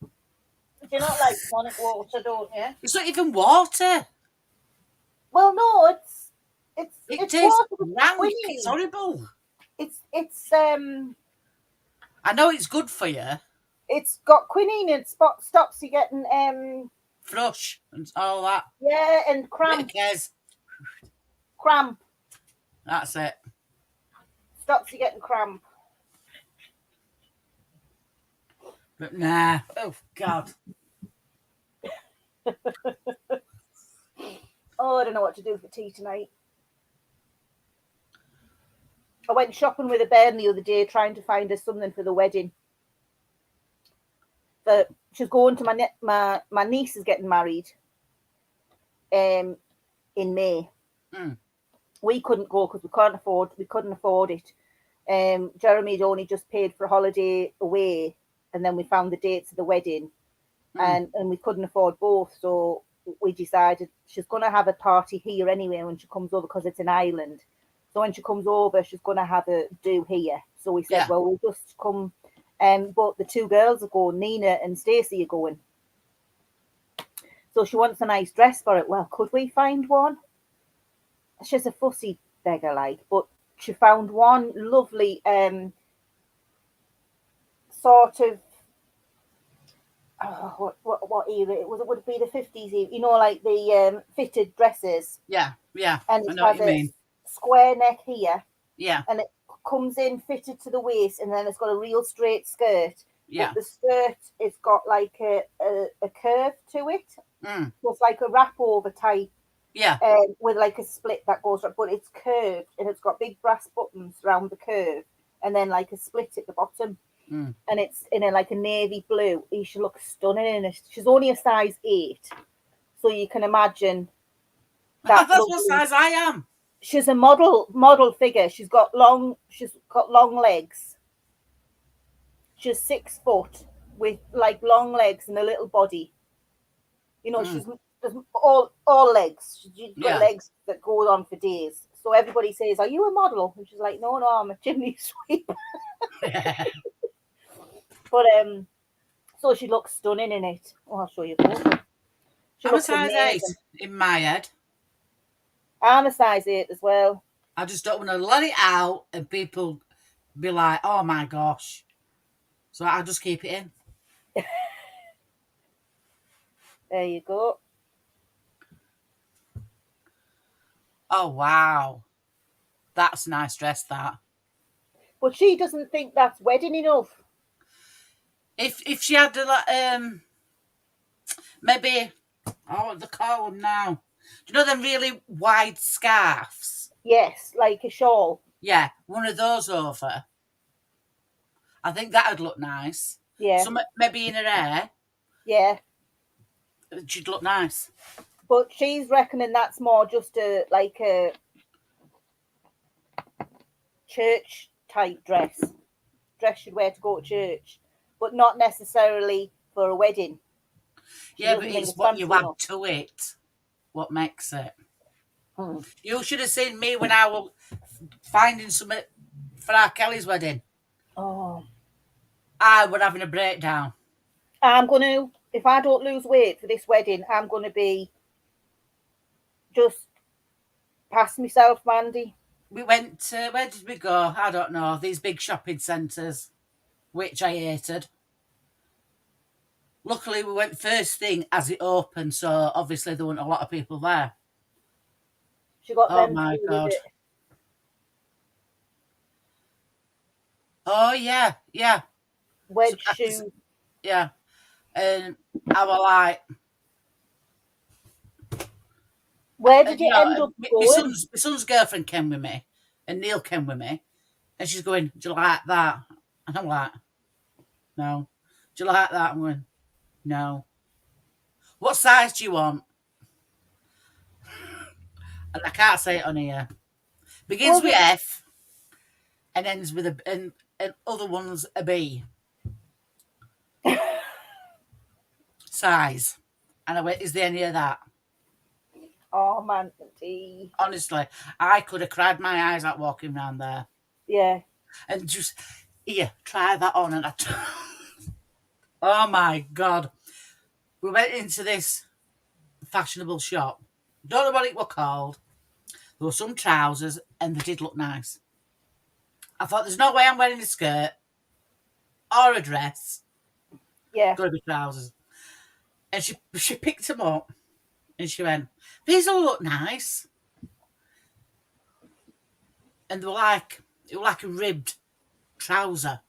Do you not like tonic water, don't you? It's not even water. Well, no, It it's tastes water rank. It's horrible. It's I know it's good for you. It's got quinine and stops you getting thrush and all that. Yeah, and cramp. Cramp. That's it. Stops you getting cramp. But nah. Oh God. Oh, I don't know what to do for tea tonight. I went shopping with a bairn the other day trying to find her something for the wedding. But she's going to my niece is getting married in May. We couldn't go because we couldn't afford it. Jeremy had only just paid for a holiday away, and then we found the dates of the wedding, and we couldn't afford both. So we decided she's going to have a party here anyway when she comes over because it's an island. So when she comes over, she's going to have a do here. So we said, well, we'll just come. But the two girls are going, Nina and Stacey are going. So she wants a nice dress for it. Well, could we find one? She's a fussy beggar, like, but she found one lovely sort of what era it was. It would be the 50s era, you know, like the fitted dresses. Yeah. And I know what you mean. Square neck here. Yeah. And it comes in fitted to the waist, and then it's got a real straight skirt. Yeah. But the skirt, it's got like a curve to it. So it's like a wrap over type. Yeah. With like a split that goes right, but it's curved and it's got big brass buttons around the curve, and then like a split at the bottom. And it's in like a navy blue. She looks stunning in it. She's only a size 8, so you can imagine that's what size I am. She's a model figure. She's got long legs. She's 6 foot with like long legs and a little body. You know, she's all legs. She's got legs that go on for days. So everybody says, "Are you a model?" And she's like, "No, I'm a chimney sweep." But so she looks stunning in it. Oh, I'll show you. I'm a size 8 in my head. I'm a size 8 as well. I just don't want to let it out and people be like, "Oh my gosh!" So I just keep it in. There you go. Oh wow, that's a nice dress, that. But she doesn't think that's wedding enough. If she had maybe, what do they call them now? Do you know them really wide scarves? Yes, like a shawl. Yeah, one of those over. I think that would look nice. Yeah, Some maybe in her hair, yeah. she'd look nice. But she's reckoning that's more just a church type dress you'd wear to go to church, but not necessarily for a wedding. She Yeah, but doesn't think it's it's what you fancy add enough. to it what makes it. Hmm. You should have seen me when I was finding something for our Kelly's wedding. Oh, I was having a breakdown. I'm gonna, if I don't lose weight for this wedding, I'm gonna be just past myself, Mandy. We went to, where did we go? I don't know. These big shopping centres, which I hated. Luckily, we went first thing as it opened, so obviously there weren't a lot of people there. She got Oh them to my do with God. it. Oh, yeah, yeah. Wedge shoes. Yeah. And I was like, Where did you end up my going? son's girlfriend came with me, and Neil came with me, and she's going, do you like that? And I'm like, no. Do you like that? I'm going, no. What size do you want? And I can't say it on here. Begins with F and ends with and other ones a B. Size. And I went, is there any of that? Oh, Mandy. Honestly, I could have cried my eyes out walking around there. Yeah. And just, here, try that on. And oh my God. We went into this fashionable shop. Don't know what it was called. There were some trousers and they did look nice. I thought, there's no way I'm wearing a skirt or a dress. Yeah. Got to be trousers. And she picked them up and she went, these all look nice. And they were like, it was like a ribbed trouser.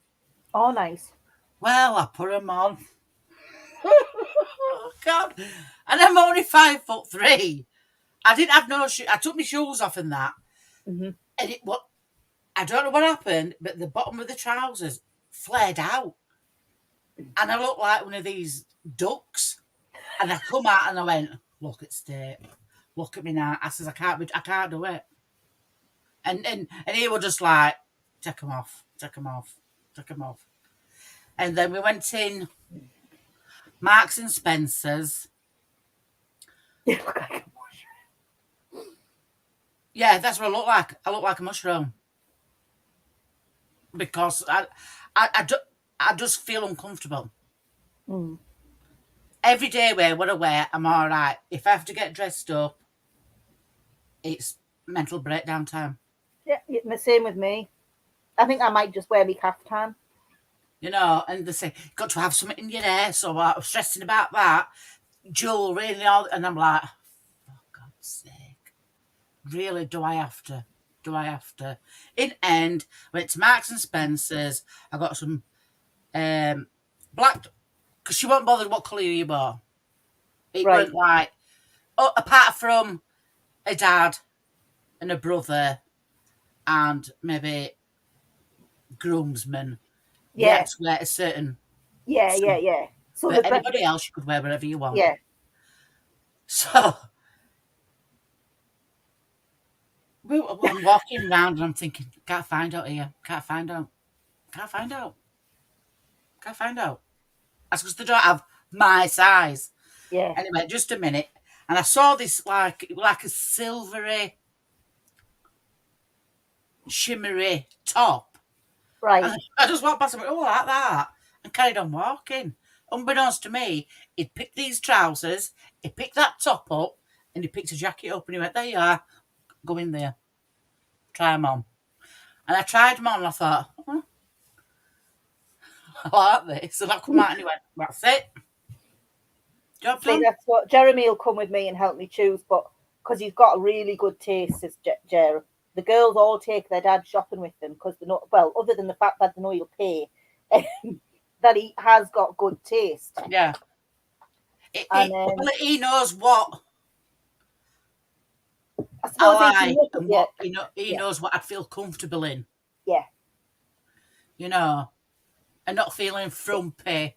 Oh, nice. Well, I put them on. Oh, God. And I'm only 5'3". I didn't have no shoes. I took my shoes off and that. Mm-hmm. And I don't know what happened, but the bottom of the trousers flared out. And I looked like one of these ducks. And I come out and I went, look at state. Look at me now. I says, I can't do it. And he was just like, take them off. And then we went in Marks and Spencer's. You look like a mushroom. Yeah, that's what I look like. I look like a mushroom. Because I just feel uncomfortable. Mm. Every day what I wear, I'm all right. If I have to get dressed up, it's mental breakdown time. Yeah, the same with me. I think I might just wear my caftan. And they say, got to have something in your hair. So I was stressing about that. Jewellery and all. And I'm like, for God's sake. Really, do I have to? In end, went to Marks and Spencer's. I got some black, because she wasn't bothered what colour you wore. It Right. weren't like, apart from a dad and a brother and maybe groomsmen. Yeah. You had to wear a certain. Yeah. So but anybody else, you could wear whatever you want. Yeah. So I'm walking around and I'm thinking, can't find out here. Can't find out. That's because they don't have my size. Yeah. Anyway, just a minute. And I saw this like a silvery, shimmery top. Right. And I just walked past and went, oh, like that. And carried on walking. Unbeknownst to me, he'd picked these trousers, he picked that top up, and he picked a jacket up and he went, there you are. Go in there. Try them on. And I tried them on and I thought, I like this. And I come out and he went, that's it. Job done. See, that's what Jeremy will come with me and help me choose, but because he's got a really good taste, says Jeremy. The girls all take their dad shopping with them because they know, well, other than the fact that they know he'll pay, that he has got good taste. Yeah. He knows what I I suppose he can like look at and you. what he Yeah, knows what I'd feel comfortable in, yeah. and not feeling frumpy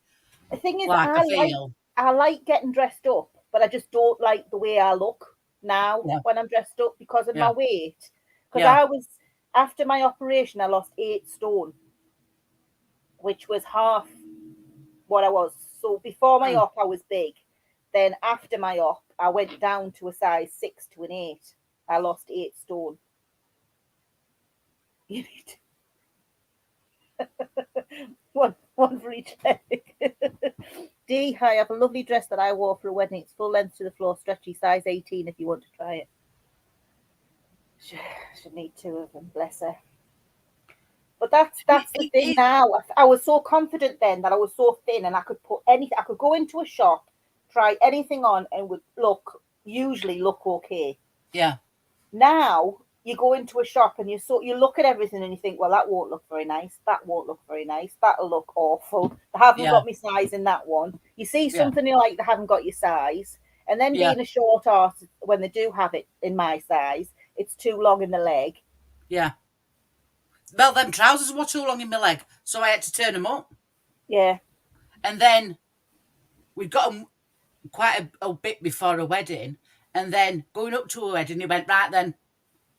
The thing is, like I feel. I like getting dressed up, but I just don't like the way I look now Yeah, when I'm dressed up because of my yeah, weight. Because yeah. I was after my operation, I lost 8 stone, which was half what I was. So before my Mm. op, I was big. Then after my op, I went down to a size 6 to an 8. I lost 8 stone. You need one for each leg. D, I have a lovely dress that I wore for a wedding. It's full length to the floor, stretchy, size 18 if you want to try it. Should need 2 of them, bless her. But that's the thing now. I was so confident then that I was so thin and I could put anything. I could go into a shop, try anything on, and would usually look okay. Yeah, Now you go into a shop and you look at everything and you think, well, that won't look very nice. That won't look very nice. That'll look awful. They haven't yeah, got my size in that one. You see yeah, something you like, they haven't got your size, and then yeah, being a short arse when they do have it in my size, it's too long in the leg. yeah. Well, them trousers were too long in my leg, so I had to turn them up. Yeah, And then we got them quite a bit before a wedding. And then going up to a wedding, he went, right then,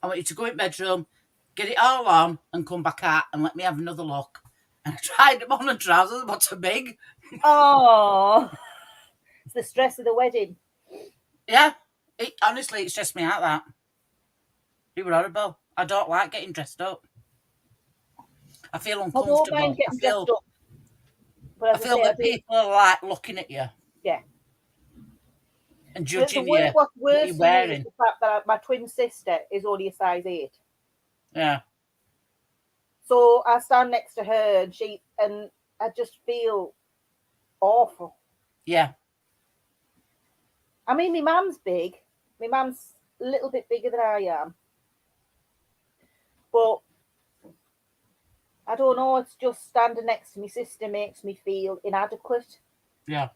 I want you to go in the bedroom, get it all on, and come back out and let me have another look. And I tried them on, and trousers were too big. oh, it's the stress of the wedding. Yeah, honestly, it stressed me out, that. It was horrible. I don't like getting dressed up. I feel I don't mind uncomfortable. getting dressed up, but I as I feel say, I that do. people are like looking at you Yeah. and The judging worst, you what's what worse you're for me is wearing. the fact that my twin sister is only a size 8. Yeah, So I stand next to her and I just feel awful. yeah. I mean, my mum's big. My mum's a little bit bigger than I am. But I don't know, it's just standing next to my sister makes me feel inadequate. Yeah.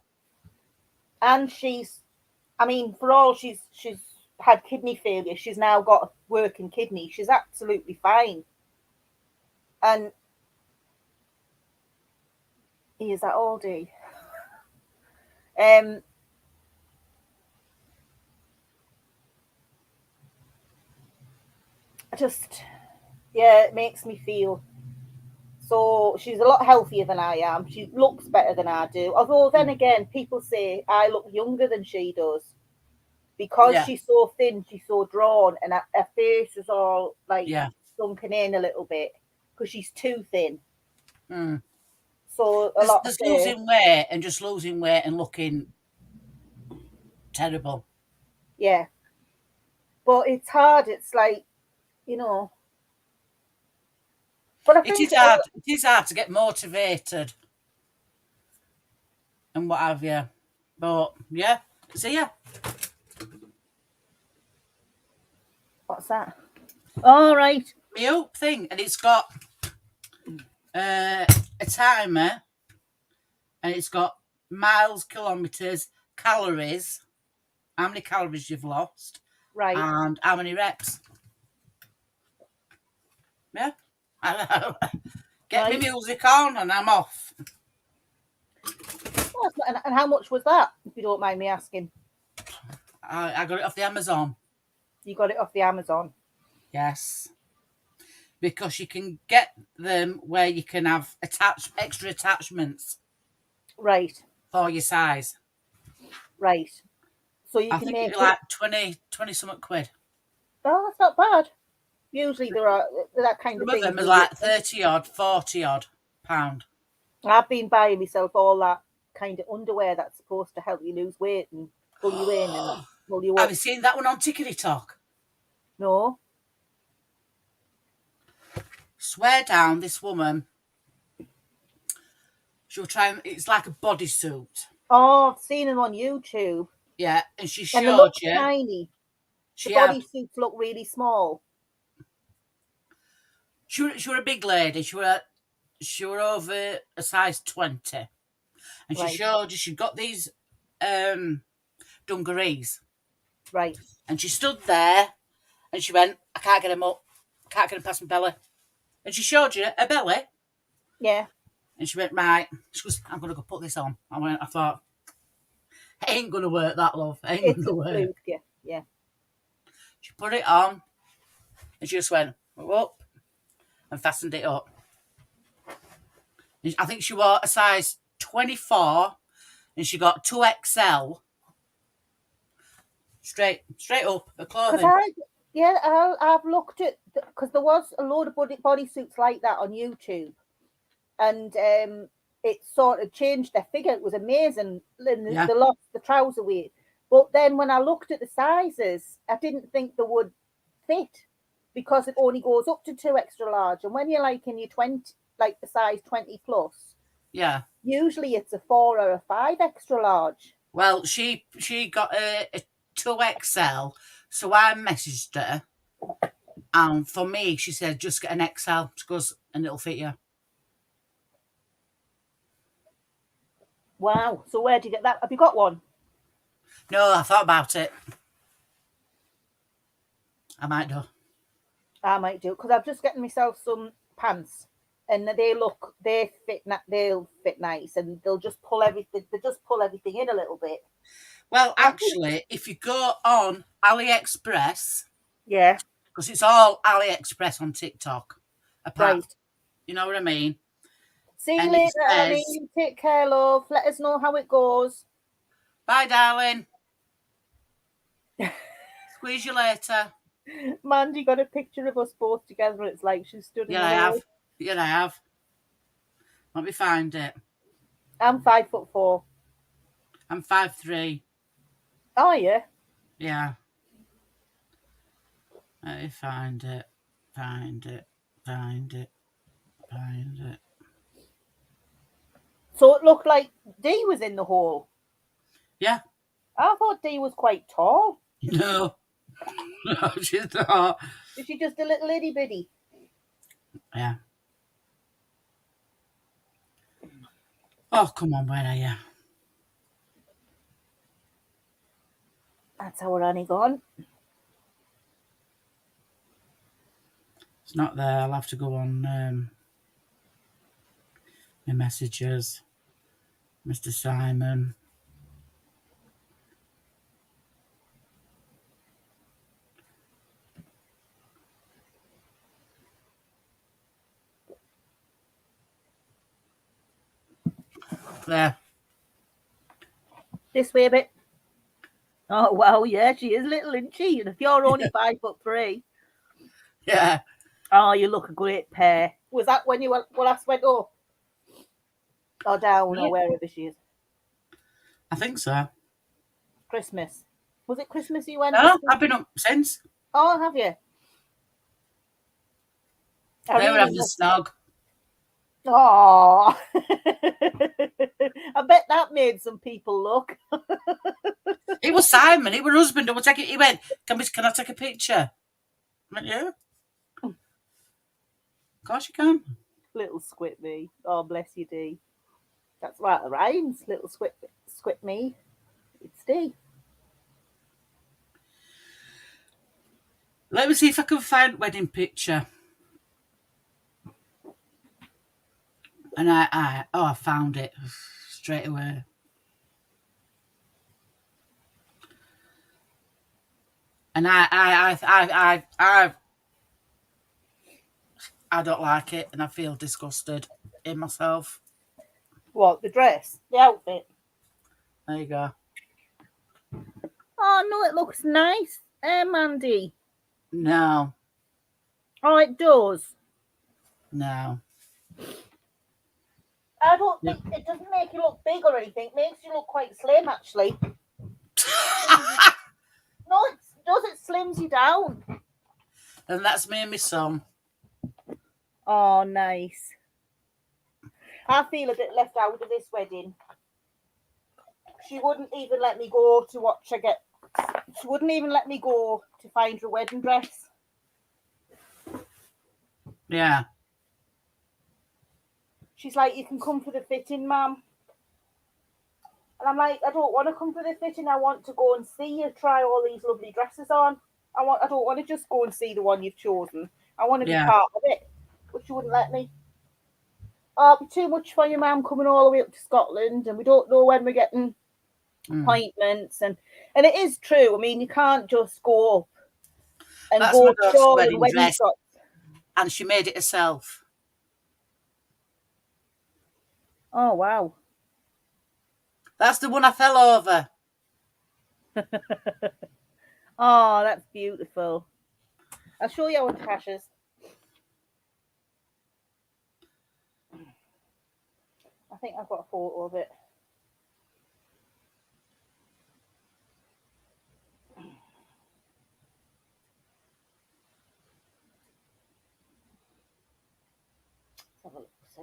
And I mean, for all she's had kidney failure, she's now got a working kidney. She's absolutely fine. And he is that all day. Um, I just, yeah, it makes me feel. So she's a lot healthier than I am. She looks better than I do. Although then again, people say I look younger than she does because Yeah. she's so thin, she's so drawn, and her face is all like Yeah. sunken in a little bit because she's too thin. Mm. So a lot There's say, losing weight and just losing weight and looking terrible. yeah. But it's hard. It's like, you know. But I It think is hard. It is hard to get motivated and what have you. But yeah, see ya. what's that? All right. My hoop thing, and it's got a timer, and it's got miles, kilometres, calories, how many calories you've lost, Right. and how many reps. Yeah. Get Right. me music on, and I'm off. Oh, and how much was that, if you don't mind me asking? I got it off the Amazon. You got it off the Amazon. Yes. Because you can get them where you can have extra attachments Right. for your size. Right. So you I can think make it'd be it. like 20 something quid. Oh, that's not bad. Usually there are that kind of Some of things. them are like 30 odd, 40 odd pound. I've been buying myself all that kind of underwear that's supposed to help you lose weight and pull you in and pull you Have up. you seen that one on Tickety Talk? No. Swear down, this woman, she'll try and, it's like a bodysuit. Oh, I've seen them on YouTube. Yeah, and she And they showed look you, tiny. The she had, bodysuits look really small. she were a big lady, she were over a size 20. And she Right. showed you, she'd got these dungarees. Right. And she stood there And she went, I can't get him up. I can't get him past my belly. And she showed you her belly. Yeah. And she went, right. She goes, I'm going to go put this on. I thought, it ain't going to work, that, love. It ain't going It's to a work. fluke, yeah. Yeah. She put it on. And she just went, up. And fastened it up. And I think she wore a size 24. And she got 2XL. Straight up, her clothing. I've looked at, because there was a load of bodysuits like that on YouTube, and it sort of changed their figure. It was amazing. Yeah. They lost the trouser weight, but then when I looked at the sizes, I didn't think they would fit because it only goes up to 2 extra large, and when you're like in your 20, like the size 20 plus, Yeah. usually it's a 4 or a 5 extra large. Well, she got a 2XL, so I messaged her, and for me, she said, just get an XL. She goes, and it'll fit you. Wow. So where do you get that? Have you got one? No, I thought about it. I might do. I might do, because I've just getting myself some pants, and they'll fit nice, and they'll just pull everything. They just pull everything in a little bit. Well, actually, if you go on AliExpress, Yeah. because it's all AliExpress on TikTok, apart, Right. you know what I mean? See you And later, it says, Annie. Take care, love. Let us know how it goes. bye, darling. Squeeze you later. Mandy got a picture of us both together. It's like she's stood in the road. Yeah, I have. Let me find it. I'm 5'4". I'm 5'3". Oh yeah. Yeah. Let me find it. Find it. So it looked like Dee was in the hole. Yeah. I thought Dee was quite tall. No. No, she's not. Is she just a little itty bitty? Yeah. Oh, come on, where are you? That's our Annie gone. It's not there. I'll have to go on my messages. Mr. Simon. There. This way a bit. Oh wow, yeah, she is little, isn't she? And if you're only 5'3". Yeah. Oh, you look a great pair. Was that when you last went up? Or down, or wherever she is? I think so. Christmas. Was it Christmas you went? No, I've been up since. Oh, have you? They were having a snog. Oh, I bet that made some people look. It was Simon. It was husband. He went, can I take a picture? I went, yeah. Of course you can. Little squit me. Oh, bless you, Dee. That's right, it rhymes. Little squit me. It's Dee. Let me see if I can find wedding picture. And I found it straight away. And I don't like it, and I feel disgusted in myself. What, the dress? The outfit? There you go. Oh, no, it looks nice. Mandy. No. Oh, it does. No. I don't think it doesn't make you look big or anything. It makes you look quite slim, actually. No, it does. It slims you down. And that's me and my son. Oh, nice. I feel a bit left out of this wedding. She wouldn't even let me go to watch her get. She wouldn't even let me go to find her wedding dress. Yeah. She's like, you can come for the fitting, ma'am. And I'm like, I don't want to come for the fitting. I want to go and see you try all these lovely dresses on. I don't want to just go and see the one you've chosen. I want to be Yeah. part of it, but she wouldn't let me. Oh, it'd be too much for your mum coming all the way up to Scotland, and we don't know when we're getting appointments, and it is true. I mean, you can't just go up and That's my go daughter's Jordan wedding when you've dress, got. and she made it herself. Oh wow! That's the one I fell over. Oh, that's beautiful. I'll show you our Tasha's. I think I've got a photo of it. Let's have a look. See.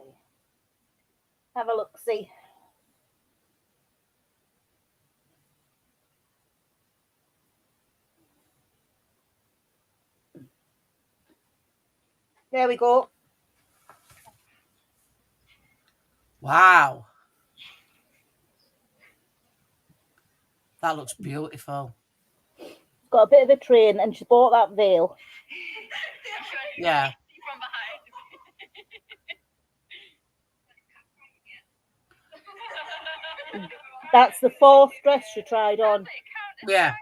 Have a look. See. There we go. Wow. That looks beautiful. Got a bit of a train, and she bought that veil. Yeah. That's the fourth dress she tried on. Yeah.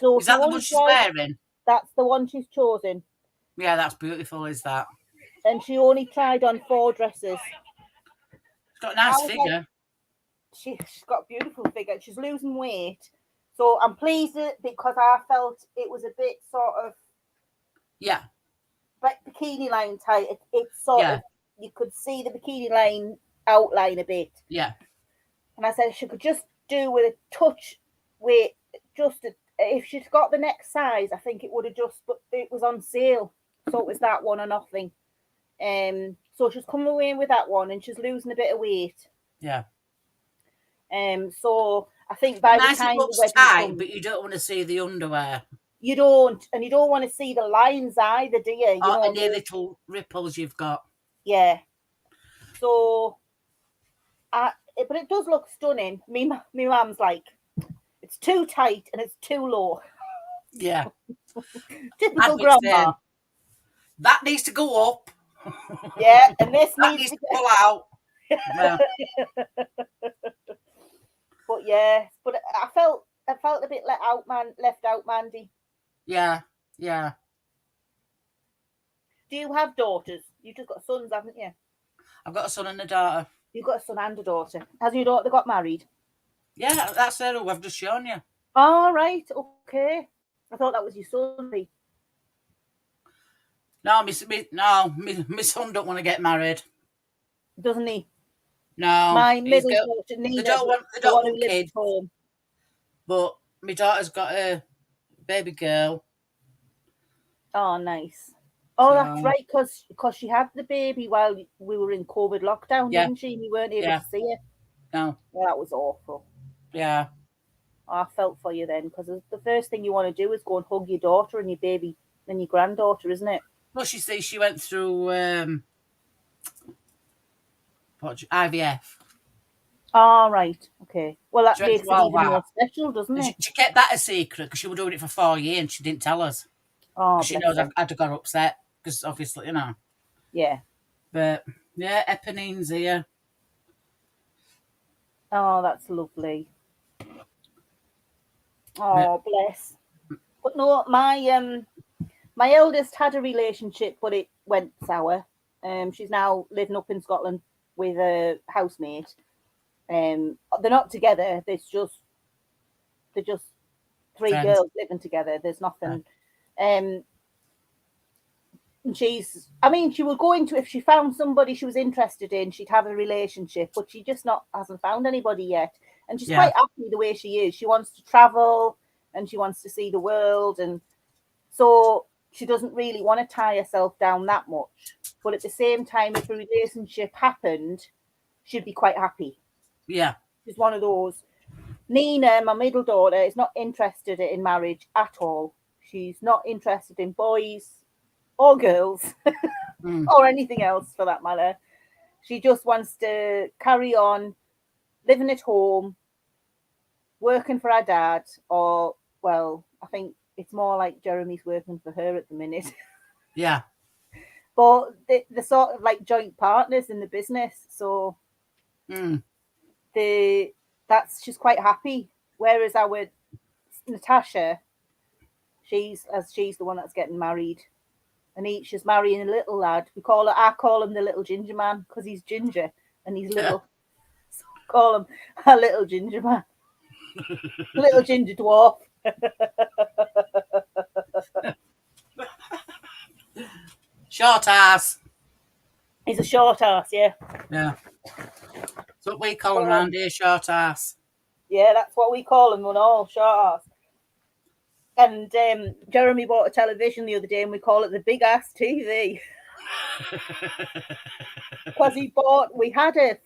So Is that the one she's wearing? That's the one she's chosen. Yeah, that's beautiful, is that? And she only tried on 4 dresses. She's got a nice figure. Like, she's got a beautiful figure. She's losing weight. So I'm pleased because I felt it was a bit sort of like bikini line tight. It's sort of, you could see the bikini line outline a bit. Yeah. And I said she could just do with a touch weight, if she'd got the next size, I think it would have just, but it was on sale. So it was that one or nothing. So she's coming away with that one, and she's losing a bit of weight. Yeah. So I think by the time it looks the wedding tight, comes, but you don't want to see the underwear. You don't, and you don't want to see the lines either, do you? Any little ripples you've got. Yeah. So, but it does look stunning. Me mum's like, it's too tight and it's too low. Yeah. Typical grandma. That needs to go up. Yeah, and this needs to pull out. Yeah. But yeah, but I felt a bit left out, Mandy. Yeah, yeah. Do you have daughters? You've just got sons, haven't you? I've got a son and a daughter. You've got a son and a daughter. Has your daughter got married? Yeah, that's her who I've just shown you. All right, okay. I thought that was your son. No, my son don't want to get married. Doesn't he? No. My middle daughter, Nina, they don't want kids. Home. But my daughter's got a baby girl. Oh, nice. Oh, that's right, because she had the baby while we were in COVID lockdown, didn't she? And you weren't able to see her. No. Well, that was awful. Yeah. I felt for you then, because the first thing you want to do is go and hug your daughter and your baby and your granddaughter, isn't it? Well, she went through IVF. Oh, right. Okay. Well, that makes it even more special, doesn't it? She kept that a secret because she was doing it for 4 years and she didn't tell us. Oh, she knows I'd have got upset because obviously, you know. Yeah. But, yeah, Eponine's here. Oh, that's lovely. Oh, bless. But no, my eldest had a relationship, but it went sour. She's now living up in Scotland with a housemate. They're not together. They're just 3 girls living together. There's nothing. And she would go into, if she found somebody she was interested in, she'd have a relationship, but she just hasn't found anybody yet. And she's quite happy the way she is. She wants to travel and she wants to see the world, and so she doesn't really want to tie herself down that much. But at the same time, if a relationship happened, she'd be quite happy. Yeah. She's one of those. Nina, my middle daughter, is not interested in marriage at all. She's not interested in boys or girls or anything else for that matter. She just wants to carry on living at home, working for her dad, or, well, I think it's more like Jeremy's working for her at the minute. Yeah. But they're sort of like joint partners in the business, so Mm. she's quite happy. Whereas our Natasha, she's the one that's getting married, and she's marrying a little lad. I call him the little ginger man because he's ginger and he's little. So I call him a little ginger man, little ginger dwarf. Short ass. He's a short ass, yeah. Yeah. That's what we call him around here, short ass. Yeah, that's what we call him, all short ass. And Jeremy bought a television the other day, and we call it the big ass TV. Because we had a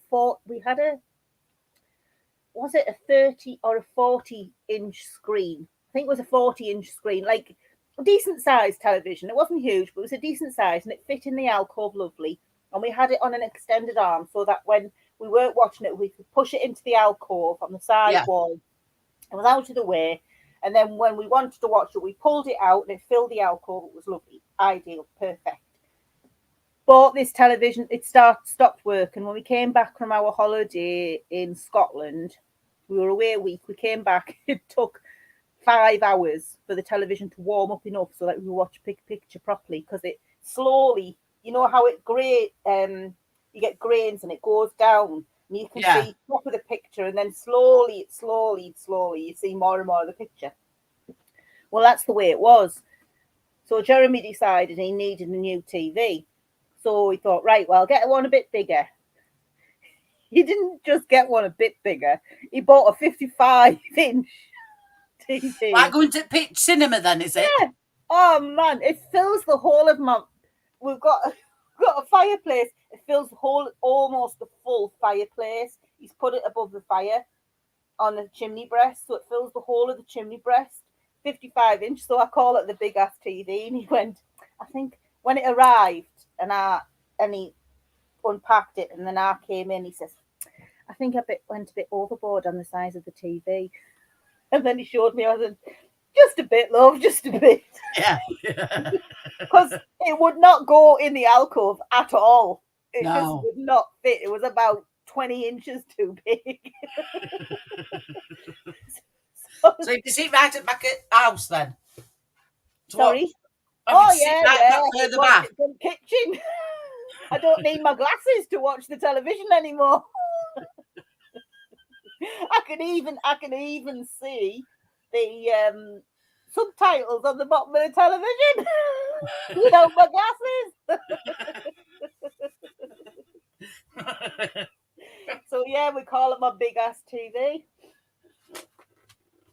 was it a 30 or a 40-inch screen? I think it was a 40-inch screen, like a decent sized television. It wasn't huge, but it was a decent size, and it fit in the alcove lovely. And we had it on an extended arm so that when we weren't watching it, we could push it into the alcove on the side wall. It was out of the way. And then when we wanted to watch it, we pulled it out and it filled the alcove. It was lovely, ideal, perfect. Bought this television, it stopped working. When we came back from our holiday in Scotland, we were away a week. We came back, it took 5 hours for the television to warm up enough so that we could watch a picture properly, because it slowly, you know how it you get grains and it goes down. And you can see top of the picture, and then slowly, you see more and more of the picture. Well, that's the way it was. So Jeremy decided he needed a new TV. So he thought, right, well, I'll get one a bit bigger. He didn't just get one a bit bigger. He bought a 55-inch TV. Like going to pitch cinema then, is it? Yeah. Oh, man, it fills the whole of my... We've got a fireplace. It fills almost the full fireplace. He's put it above the fire on the chimney breast, so it fills the whole of the chimney breast. 55-inch, so I call it the big ass TV. And he went, I think when it arrived, and he unpacked it, and then I came in, he says, I think I went a bit overboard on the size of the TV. And then he showed me, I said, just a bit, love, just a bit. Yeah. Because it would not go in the alcove at all. It No. just would not fit. It was about 20 inches too big. So you sit right at the back of the house then? Sorry? Right back further back? From kitchen. I don't need my glasses to watch the television anymore. I can even see the subtitles on the bottom of the television without my glasses. So yeah, we call it my big ass TV.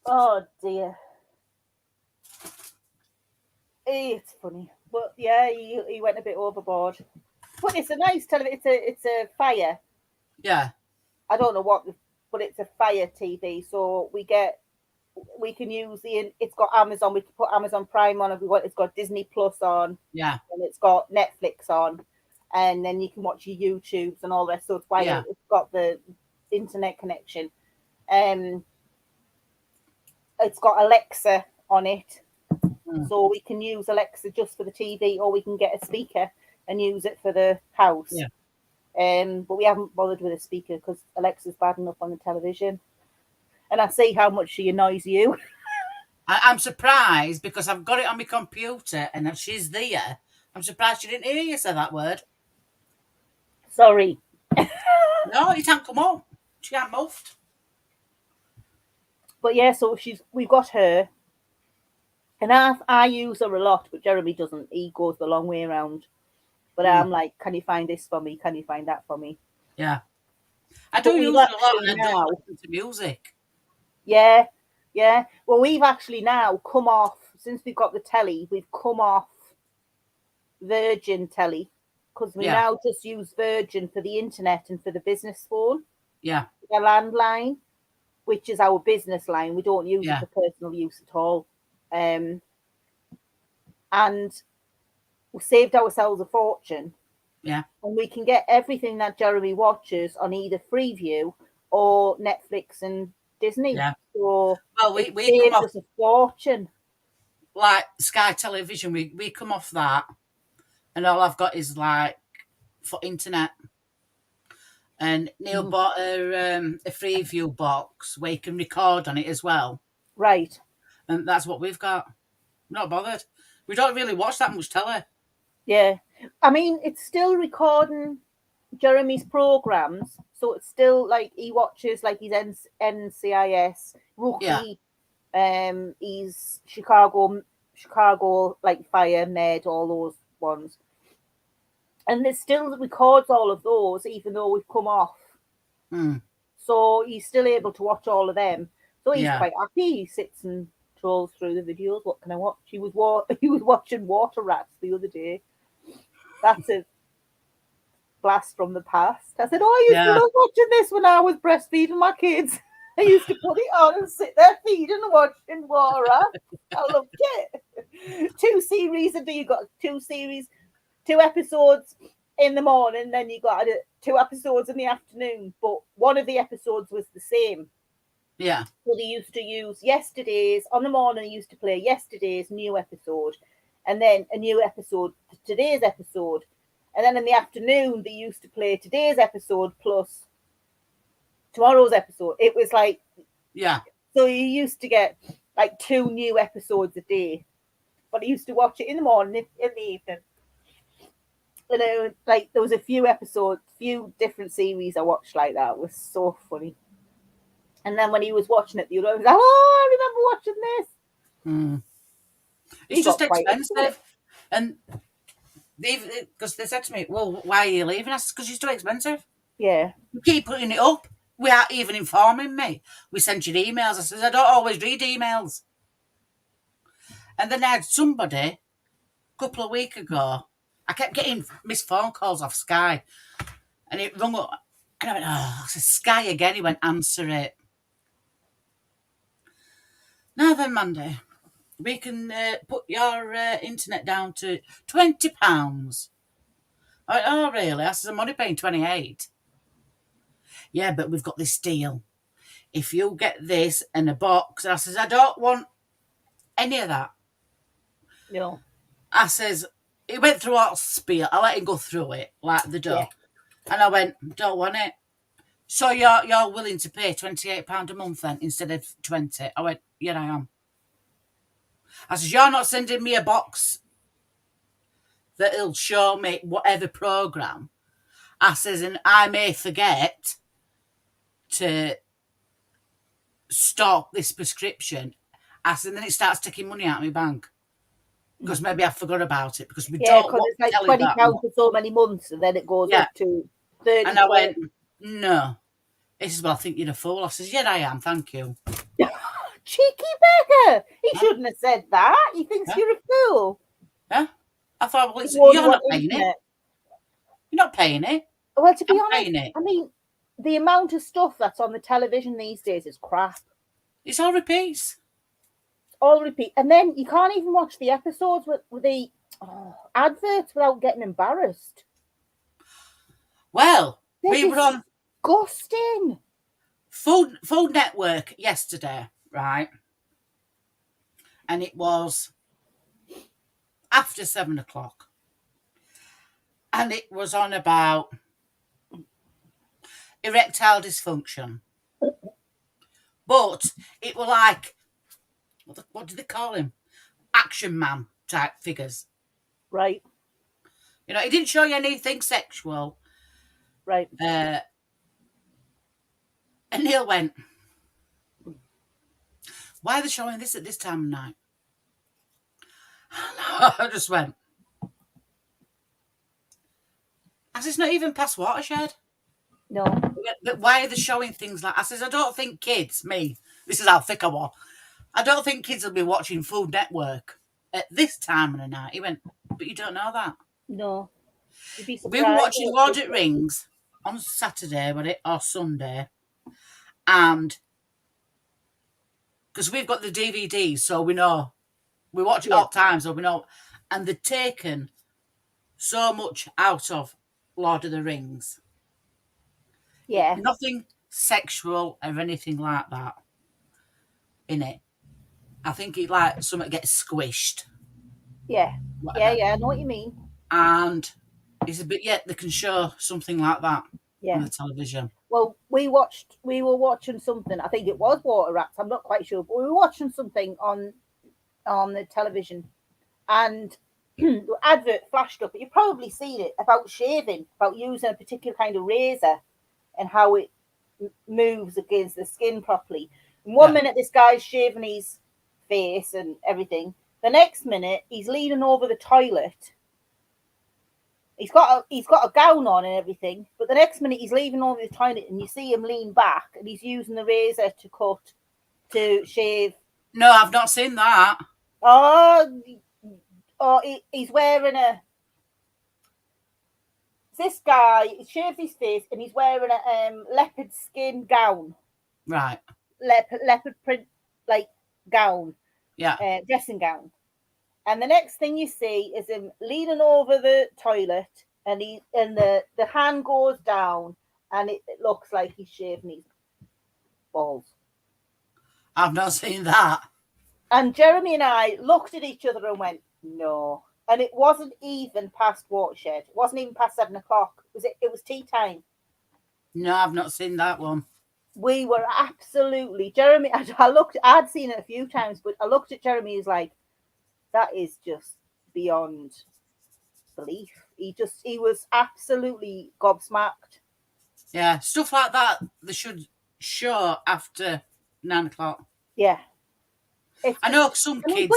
Oh dear. It's funny, but yeah, he went a bit overboard. But it's a nice television. It's a Fire. Yeah. I don't know what, but it's a Fire TV. So we can use it's got Amazon. We can put Amazon Prime on if we want. It's got Disney Plus on. Yeah. And it's got Netflix on, and then you can watch your YouTubes and all that. So it's why it's got the internet connection. It's got Alexa on it. So we can use Alexa just for the TV, or we can get a speaker and use it for the house. Yeah. But we haven't bothered with a speaker because Alexa's bad enough on the television. And I see how much she annoys you. I'm surprised because I've got it on my computer and she's there. I'm surprised she didn't hear you say that word. Sorry. No, you can't come on. She can't move. But yeah, so we've got her. And I use her a lot, but Jeremy doesn't. He goes the long way around. But I'm like, can you find this for me? Can you find that for me? Yeah. I do use it a lot and I do listen to music. Yeah, yeah. Well, we've actually now come off, since we've got the telly, we've come off Virgin telly, because we now just use Virgin for the internet and for the business phone. Yeah. The landline, which is our business line. We don't use it for personal use at all. And we saved ourselves a fortune. Yeah. And we can get everything that Jeremy watches on either Freeview or Netflix and Disney. Yeah. So well, we saved us a fortune. like Sky Television, we come off that, and all I've got is like for internet. And Neil bought a Freeview box where you can record on it as well, Right. and that's what we've got. Not bothered. We don't really watch that much telly. Yeah. I mean, it's still recording Jeremy's programs, so it's still like he watches like his NCIS, Rookie, he's Chicago like Fire, Med, all those ones. And it still records all of those, even though we've come off. So he's still able to watch all of them. So he's quite happy. He sits and trolls through the videos. What can I watch? He was watching Water Rats the other day. That's a blast from the past. I said, I used to love watching this when I was breastfeeding my kids. I used to put it on and sit there feeding and watching Water Rats. I loved it. 2 series a day. You got 2 series, 2 episodes in the morning, then you got 2 episodes in the afternoon, but one of the episodes was the same. Yeah. So they used to use yesterday's on the morning. They used to play yesterday's new episode, and then a new episode, today's episode, and then in the afternoon they used to play today's episode plus tomorrow's episode. It was like, so you used to get like 2 new episodes a day, but I used to watch it in the morning, in the evening. You know, like there was a few episodes, few different series I watched like that. It was so funny. And then when he was watching it the other, I was like, oh, I remember watching this. It's just expensive. And because they said to me, well, why are you leaving? I said, because it's too expensive. Yeah. You keep putting it up without even informing me. We sent you emails. I said, I don't always read emails. And then I had somebody a couple of weeks ago. I kept getting missed phone calls off Sky. And it rung up. And I went, I said, Sky again. He went, answer it. Now then, Mandy, we can put your internet down to £20. I went, oh, really? I said, I'm only paying 28. Yeah, but we've got this deal. If you get this and a box, and I says, I don't want any of that. No. I says, he went through all spiel. I let him go through it like the door. Yeah. And I went, don't want it. So you're willing to pay £28 a month then instead of 20? I went, yeah, I am. I says, you're not sending me a box that'll show me whatever program. I says, and I may forget to stop this prescription. I said, and then it starts taking money out of my bank. Because maybe I forgot about it. Because we don't want it's like £20 for so many months, and then it goes up to 30. And I went, no. He says, well, I think you're a fool. I says, yeah, I am, thank you. Cheeky beggar. He shouldn't have said that. He thinks you're a fool. Yeah. I thought, well, you're not paying it. You're not paying it. Well, to be honest, I mean, the amount of stuff that's on the television these days is crap. It's all repeats. All repeat. And then you can't even watch the episodes with the adverts without getting embarrassed. Well, we were on disgusting. Food Network yesterday, right? And it was after 7 o'clock. And it was on about erectile dysfunction. But it was like, what do they call him? Action man type figures. Right. You know, it didn't show you anything sexual. Right. And Neil went, why are they showing this at this time of night? I just went, I said, it's not even past Watershed. No. But why are they showing things like, I says, I don't think kids, this is how thick I was, I don't think kids will be watching Food Network at this time of the night. He went, but you don't know that. No. You'd be surprised. We were watching Lord of the Rings on Saturday, or Sunday, and because we've got the DVDs, so we know, we watch it all the time, so we know, and they've taken so much out of Lord of the Rings. Yeah. Nothing sexual or anything like that in it. I think it like something gets squished, Yeah, whatever. yeah. I know what you mean. And it's a bit, yeah, they can show something like that on Yeah. the television. Well, we were watching something. I think it was Water Rats. I'm not quite sure, but we were watching something on the television, and the advert flashed up. You've probably seen it about shaving, about using a particular kind of razor and how it moves against the skin properly. And one Yeah. minute this guy's shaving his face and everything. The next minute he's leaning over the toilet. He's got a gown on and everything, but the next minute he's leaning over the toilet and you see him lean back and he's using the razor to shave. No, I've not seen that. Oh, he's wearing a. This guy shaved his face and he's wearing a leopard skin gown, Right. leopard print like gown, Yeah. dressing gown. And the next thing you see is him leaning over the toilet, and the hand goes down, and it looks like he's shaving his balls. I've not seen that. And Jeremy and I looked at each other and went, no. And it wasn't even past Watershed. It wasn't even past 7:00. It was tea time. No, I've not seen that one. We were absolutely Jeremy. I'd seen it a few times, but I looked at Jeremy. He's like, that is just beyond belief. He was absolutely gobsmacked. Yeah, stuff like that they should show after 9:00. Yeah. I know some kids.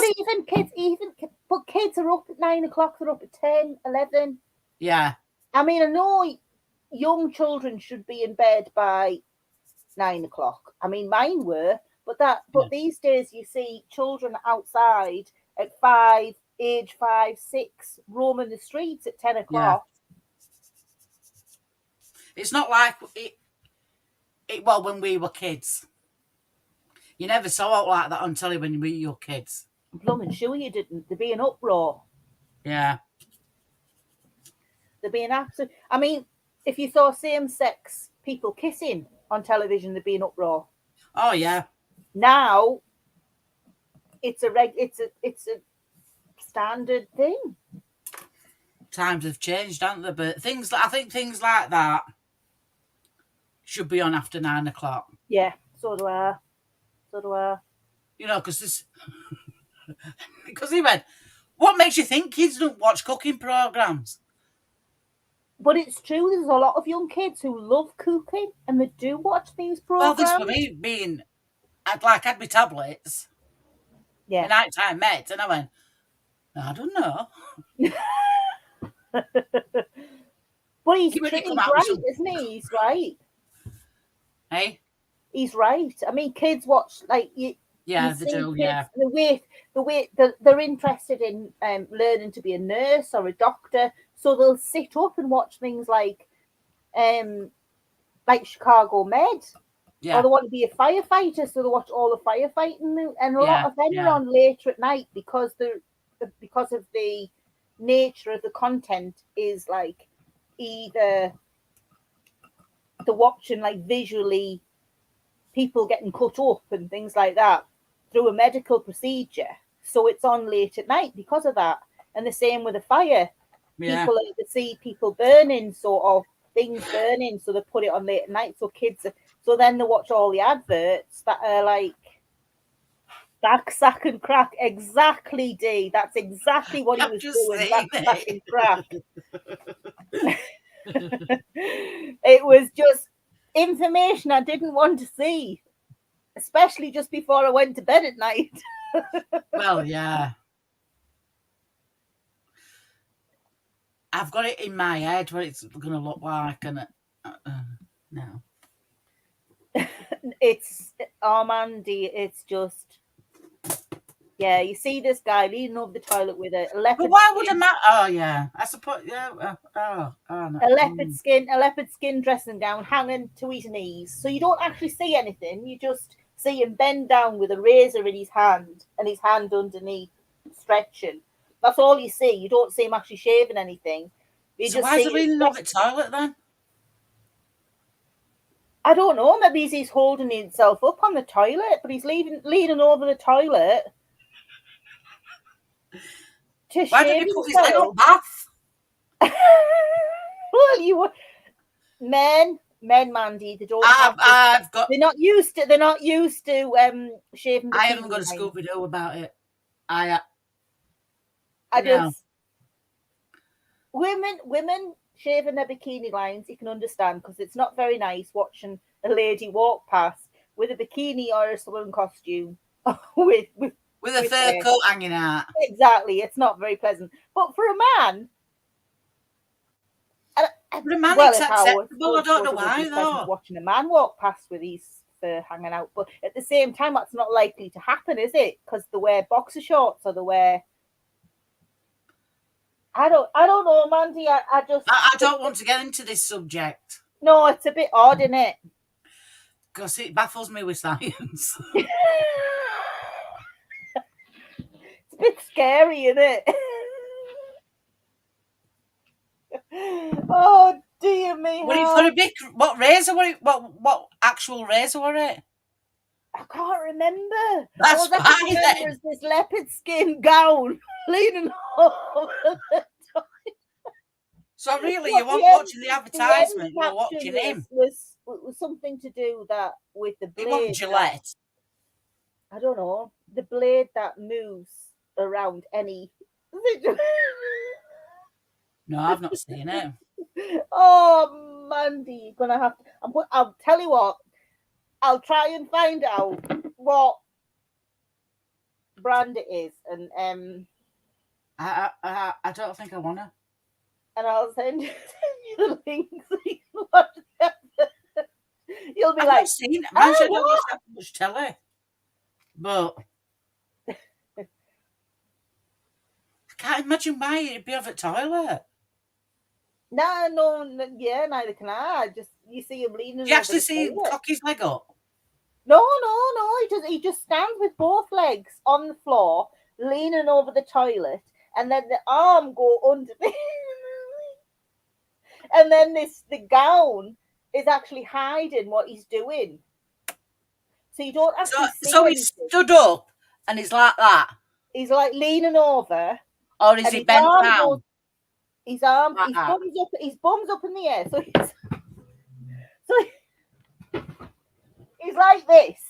But kids are up at 9:00. They're up at 10, 11. Yeah. I mean, I know young children should be in bed by 9:00. I mean, mine were, but these days you see children outside at age 5, 6, roaming the streets at 10:00. Yeah. It's not like well, when we were kids. You never saw it like that on telly when you were your kids. I'm blooming sure you didn't. There'd be an uproar. Yeah. There'd be an absolute. I mean, if you saw same-sex people kissing on television, there'd be an uproar. Oh yeah. Now, it's a standard thing. Times have changed, haven't they? But I think things like that should be on after 9:00. Yeah, so do I. You know, because he went, what makes you think kids don't watch cooking programs? But it's true. There's a lot of young kids who love cooking and they do watch these programs. Well, this for me being, had my tablets. Yeah. Nighttime meds, and I went, I don't know. But he's right, isn't he? He's right. Hey? He's right. I mean, kids watch yeah, they do. Yeah. The way they're interested in learning to be a nurse or a doctor, so they'll sit up and watch things like Chicago Med. Yeah. Or they want to be a firefighter, so they watch all the firefighting, and a lot of them are on later at night because of the nature of the content is like either they're watching like visually people getting cut up and things like that through a medical procedure, so it's on late at night because of that. And the same with a fire. People see people burning, or things burning, so they put it on late at night, so then they watch all the adverts that are like back, sack and crack. Exactly, D. That's exactly what he was doing. Back, sack and crack. It was just information I didn't want to see, especially just before I went to bed at night. Well, yeah. I've got it in my head what it's going to look like, and no. It's Mandy. It's just, yeah. You see this guy leaning over the toilet with a leopard. But why would a man? Oh yeah, I suppose. Yeah. No. A leopard skin dressing gown hanging to his knees, so you don't actually see anything. You just see him bend down with a razor in his hand and his hand underneath stretching. That's all you see. You don't see him actually shaving anything. So why is he leaning over the toilet then? I don't know. Maybe he's holding himself up on the toilet, but he's leaning over the toilet to Why don't shave he put his leg himself. up bath? Well, men, Mandy, they don't have. They're not used to. They're not used to shaving bikini I haven't got a lines. Scooby Doo about it. Women shaving their bikini lines, you can understand, because it's not very nice watching a lady walk past with a bikini or a swimming costume with a fur coat hanging out. Exactly, it's not very pleasant. But for a man, it's acceptable. I don't know why though. Watching a man walk past with his fur hanging out, but at the same time, that's not likely to happen, is it? Because they wear boxer shorts or they wear. I don't know, Mandy. I don't want to get into this subject. No, it's a bit odd, isn't it? Because it baffles me with science. It's a bit scary, isn't it? Oh dear me! What for a big? What razor were it? What actual razor were it? I can't remember. That's fine then. There's this leopard skin gown leaning over the top. So really, you weren't watching the advertisement. You were watching him. Was something to do that with the blade. It wasn't Gillette. I don't know. The blade that moves around any. No, I've not seen it. Oh, Mandy, you're gonna have to. I'll tell you what. I'll try and find out what brand it is, and I don't think I wanna. And I'll send you the link so you can watch it. You'll be I've seen it. I don't watch that much telly, but I can't imagine why it'd be over the toilet. No, yeah, neither can I. You see him leaning. Do you actually see him cock his leg up? No. He just stands with both legs on the floor, leaning over the toilet, and then the arm go underneath, and then the gown is actually hiding what he's doing, so you don't actually see. So he's stood up and he's like that. He's like leaning over, or is he bent down? His bum's up in the air, so he's like this,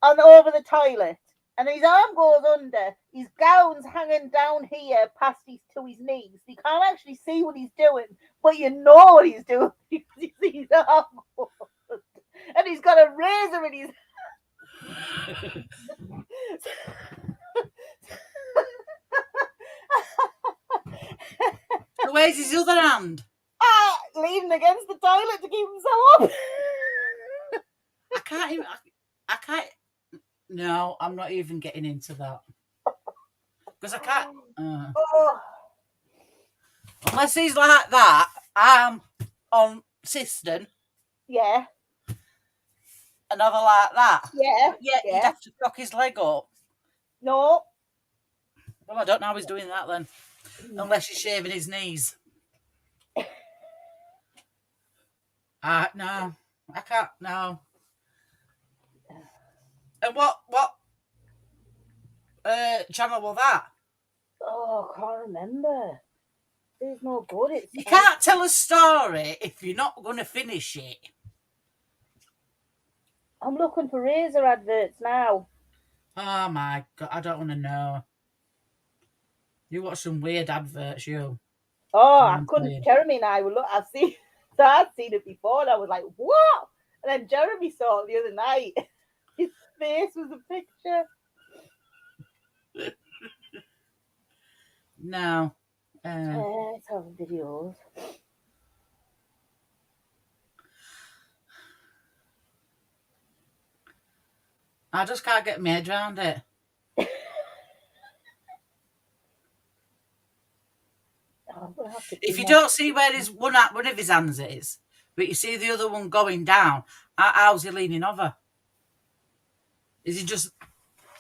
and over the toilet, and his arm goes under. His gown's hanging down here past his knees. You can't actually see what he's doing, but you know what he's doing because you see his arm goes under. And he's got a razor in his. So where's his other hand? Leaning against the toilet to keep himself up. I can't. No, I'm not even getting into that. Because I can't. Unless he's like that, I'm on cistern. Yeah. Another like that. Yeah. He'd have to cock his leg up. No. Well, I don't know how he's doing that then. Unless he's shaving his knees. No. I can't. No. And what channel was that? Oh, I can't remember. It's no good. You can't tell a story if you're not going to finish it. I'm looking for razor adverts now. Oh my God, I don't want to know. You watch some weird adverts, you. Oh, I couldn't. Jeremy and I were I'd seen it before, and I was like, "What?" And then Jeremy saw it the other night. His face was a picture. No. Let's have videos. I just can't get my head around it. If you don't see where his one of his hands is, but you see the other one going down, how's he leaning over? Is he just?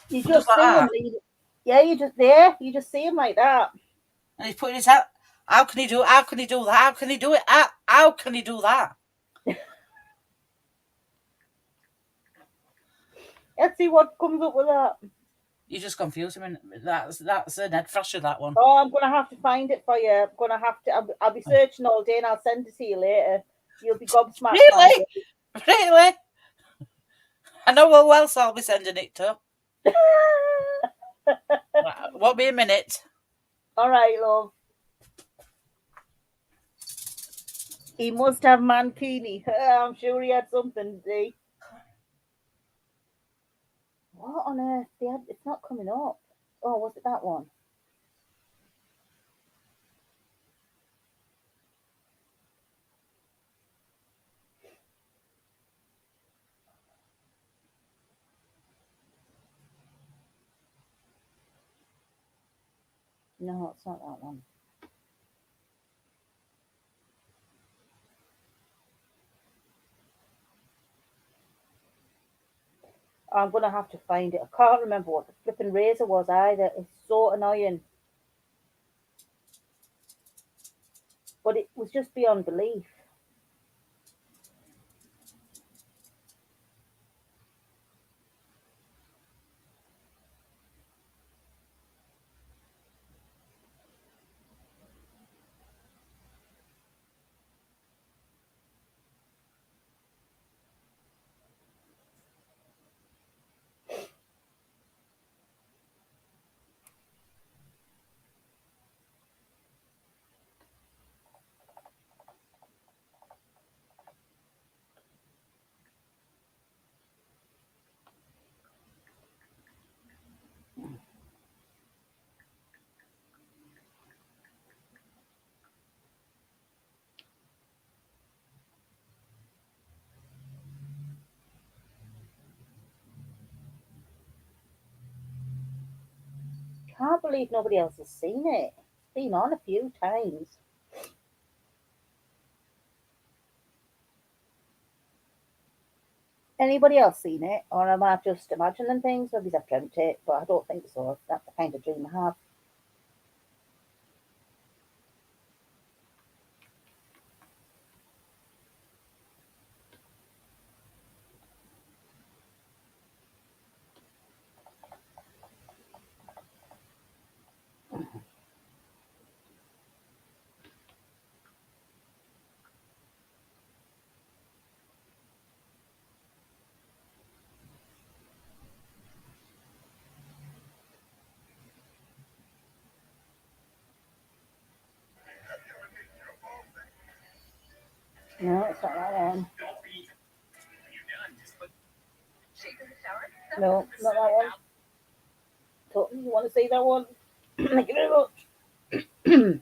You just see him leaning. Yeah, you just see him like that. And he's putting his hand. How can he do it? How can he do that? How can he do it? How can he do that? Let's see what comes up with that. You just confused me. That's a Ned Thrasher, that one. Oh, I'm gonna have to find it for you. I'm gonna have to. I'll be searching all day, and I'll send it to you later. You'll be gobsmacked, Really? Mandy. Really? I know who else I'll be sending it to. Won't be a minute. All right, love. He must have mankini. I'm sure he had something today. What on earth? It's not coming up. Oh, was it that one? No, it's not that one. I'm gonna have to find it. I can't remember what the flipping razor was either. It's so annoying. But it was just beyond belief. Can't believe nobody else has seen it. It's been on a few times. Anybody else seen it? Or am I just imagining things? Maybe I've dreamt it, but I don't think so. That's the kind of dream I have. No, it's not that one. No, not that one. Totally, you want to see that one? Thank you very much.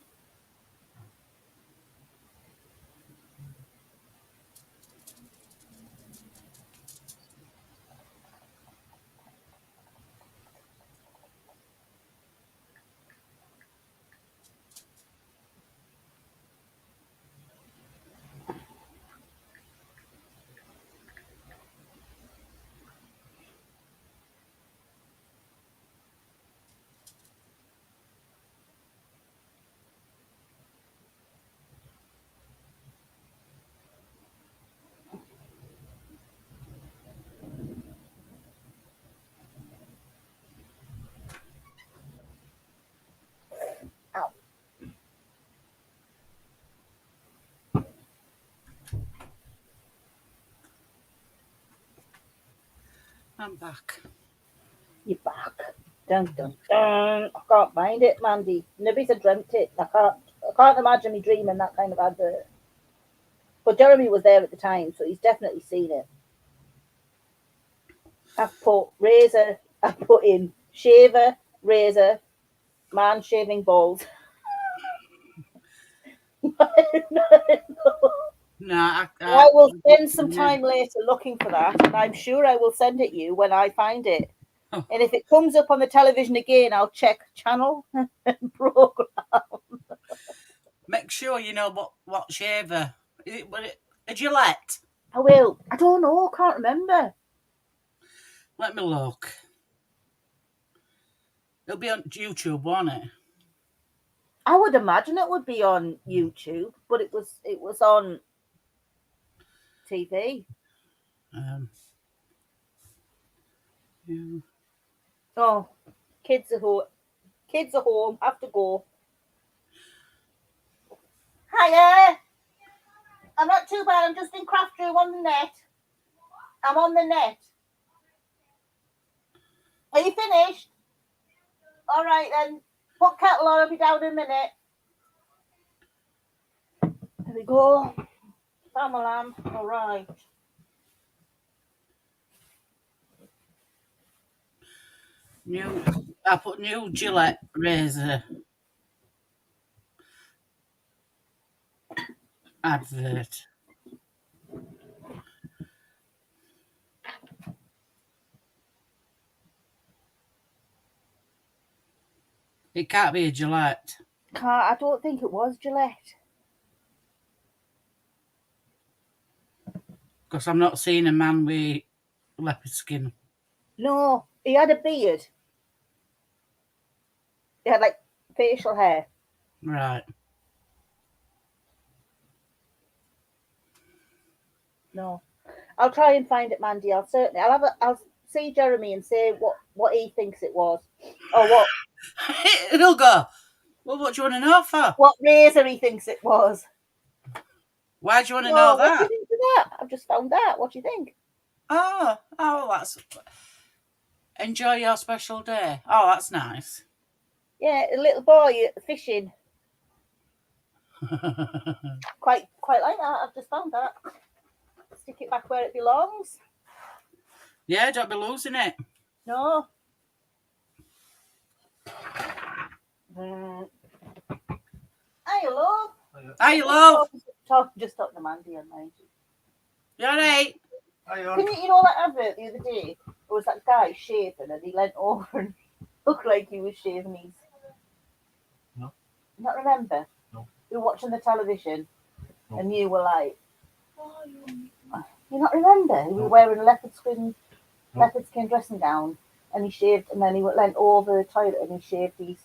Ow. I'm back. You're back. Dun dun dun. I can't find it, Mandy. Nobody's had dreamt it. I can't imagine me dreaming that kind of advert. But Jeremy was there at the time, so he's definitely seen it. I've put razor, I've put in shaver, razor, man shaving balls. No, I will spend some time later looking for that, and I'm sure I will send it you when I find it. Oh. And if it comes up on the television again, I'll check channel and program. Make sure you know what shaver. Is it a Gillette? I will. I don't know. Can't remember. Let me look. It'll be on YouTube, won't it? I would imagine it would be on YouTube, but it was on TV. Um, Yeah. Oh, kids are home. Kids are home. Have to go. Hiya. I'm not too bad. I'm just in craft room on the net. I'm on the net. Are you finished? All right then. Put kettle on. I'll be down in a minute. There we go. Found my lamb. All right. I put new Gillette razor advert. It can't be a Gillette. I don't think it was Gillette. Because I'm not seeing a man with leopard skin. No, he had a beard. He had like facial hair. Right. No, I'll try and find it, Mandy. I'll see Jeremy and say what he thinks it was, or It'll go, well, what do you want to know for? what razor he thinks it was. Why do you want to No, know what do you that? think of that? I've just found that. What do you think? Oh, that's... Enjoy your special day. Oh, that's nice. Yeah, a little boy fishing. Quite like that. I've just found that. Stick it back where it belongs. Yeah, don't be losing it. No. Hi, love. Hi, love. Just talking to Mandy and mind you. You all right? Can you know that advert the other day? It was that guy shaving and he leant over and looked like he was shaving his. No. Not remember? No. You were watching the television No. and you were like, you not remember? He was wearing a leopard skin dressing gown and he shaved and then he leant over the toilet and he shaved his.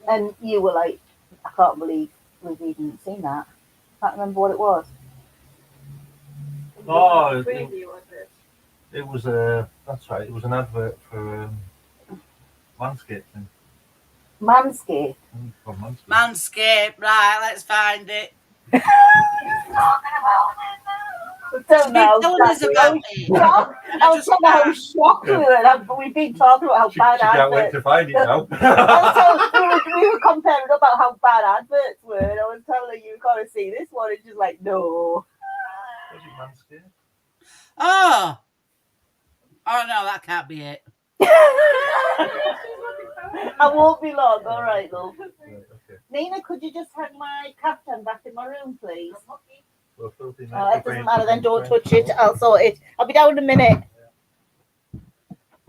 And you were like, I can't believe we've even seen that. Can't remember what it was. Oh, it was that's right. It was an advert for landscaping. Manscaped. For Manscaped. Manscaped. Right, let's find it. Don't know. Tell us about it. I was talking about how shocked we were. We've been talking about how bad She can't wait adverts. to find it now. We were comparing about how bad adverts were, and I was telling her you got to see this one, and she's like, no. Was it Manscaped? Oh no, that can't be it. I won't be long. All right, love. Right, okay. Nina, could you just hang my caftan back in my room, please? Well, filthy It mate, doesn't matter then. Don't touch it. I'll sort it. I'll be down in a minute.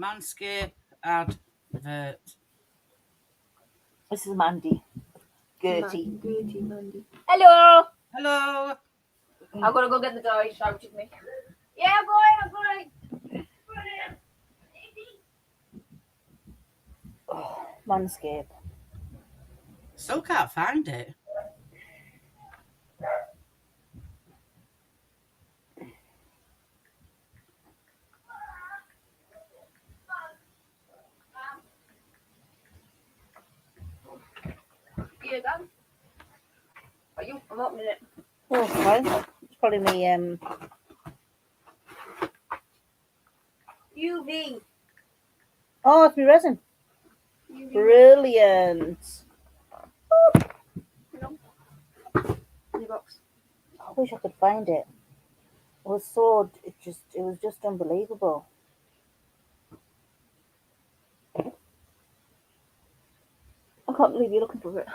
Manscaped advert. This is Mandy. Gertie. Gertie, Mandy. Hello. Hello. I'm gonna go get the dog. He shouted at me. Yeah, I'm going. Oh, Manscaped. Still can't find it. You done? Are you? I'm opening it. Oh, fine. It's probably me. UV. Oh, it's me resin. UV. Brilliant. No. In the box. I wish I could find it. It was just unbelievable. I can't believe you're looking for it.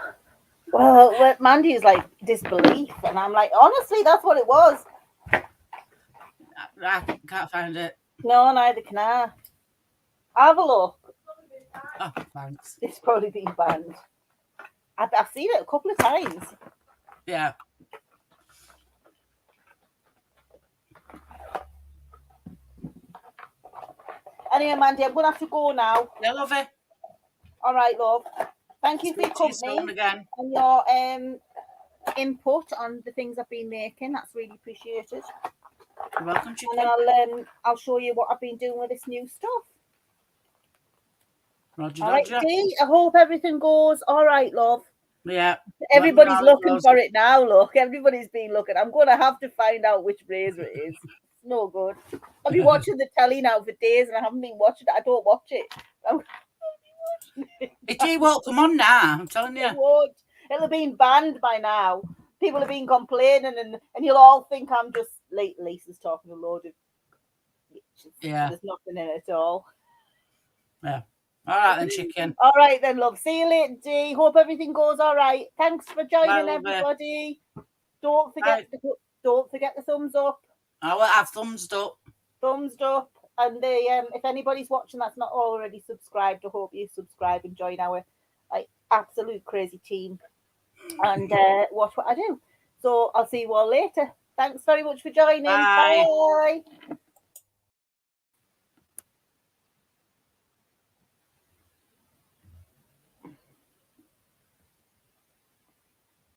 Well, Mandy is like disbelief, and I'm like, honestly, that's what it was. I can't find it. No, neither can I. Have a look. Oh, thanks. It's probably been banned. I've seen it a couple of times. Yeah. Anyway, Mandy, I'm going to have to go now. Yeah, love it. All right, love. Thank you for your Speak to you soon company again. and your input on the things I've been making. That's really appreciated. You're welcome, chicken. And I'll show you what I've been doing with this new stuff. Roger, All right, Roger. Dee, I hope everything goes all right, love. Yeah. Everybody's Let me know how it looking goes. for it now. Look, everybody's been looking. I'm going to have to find out which razor it is. It's no good. I've been watching the telly now for days, and I haven't been watching it. I don't watch it. It won't come on now. I'm telling you. It won't. It'll have been banned by now. People have been complaining, and you'll all think I'm just Lisa's talking a load of. Yeah. There's nothing in it at all. Yeah. All right then, chicken. All right then, love. See you later, Dee. Hope everything goes all right. Thanks for joining, Bye, love, everybody. Don't forget the thumbs up. I will have thumbs up. Thumbs up. And if anybody's watching that's not already subscribed, I hope you subscribe and join our absolute crazy team and watch what I do. So I'll see you all later. Thanks very much for joining. Bye. Bye.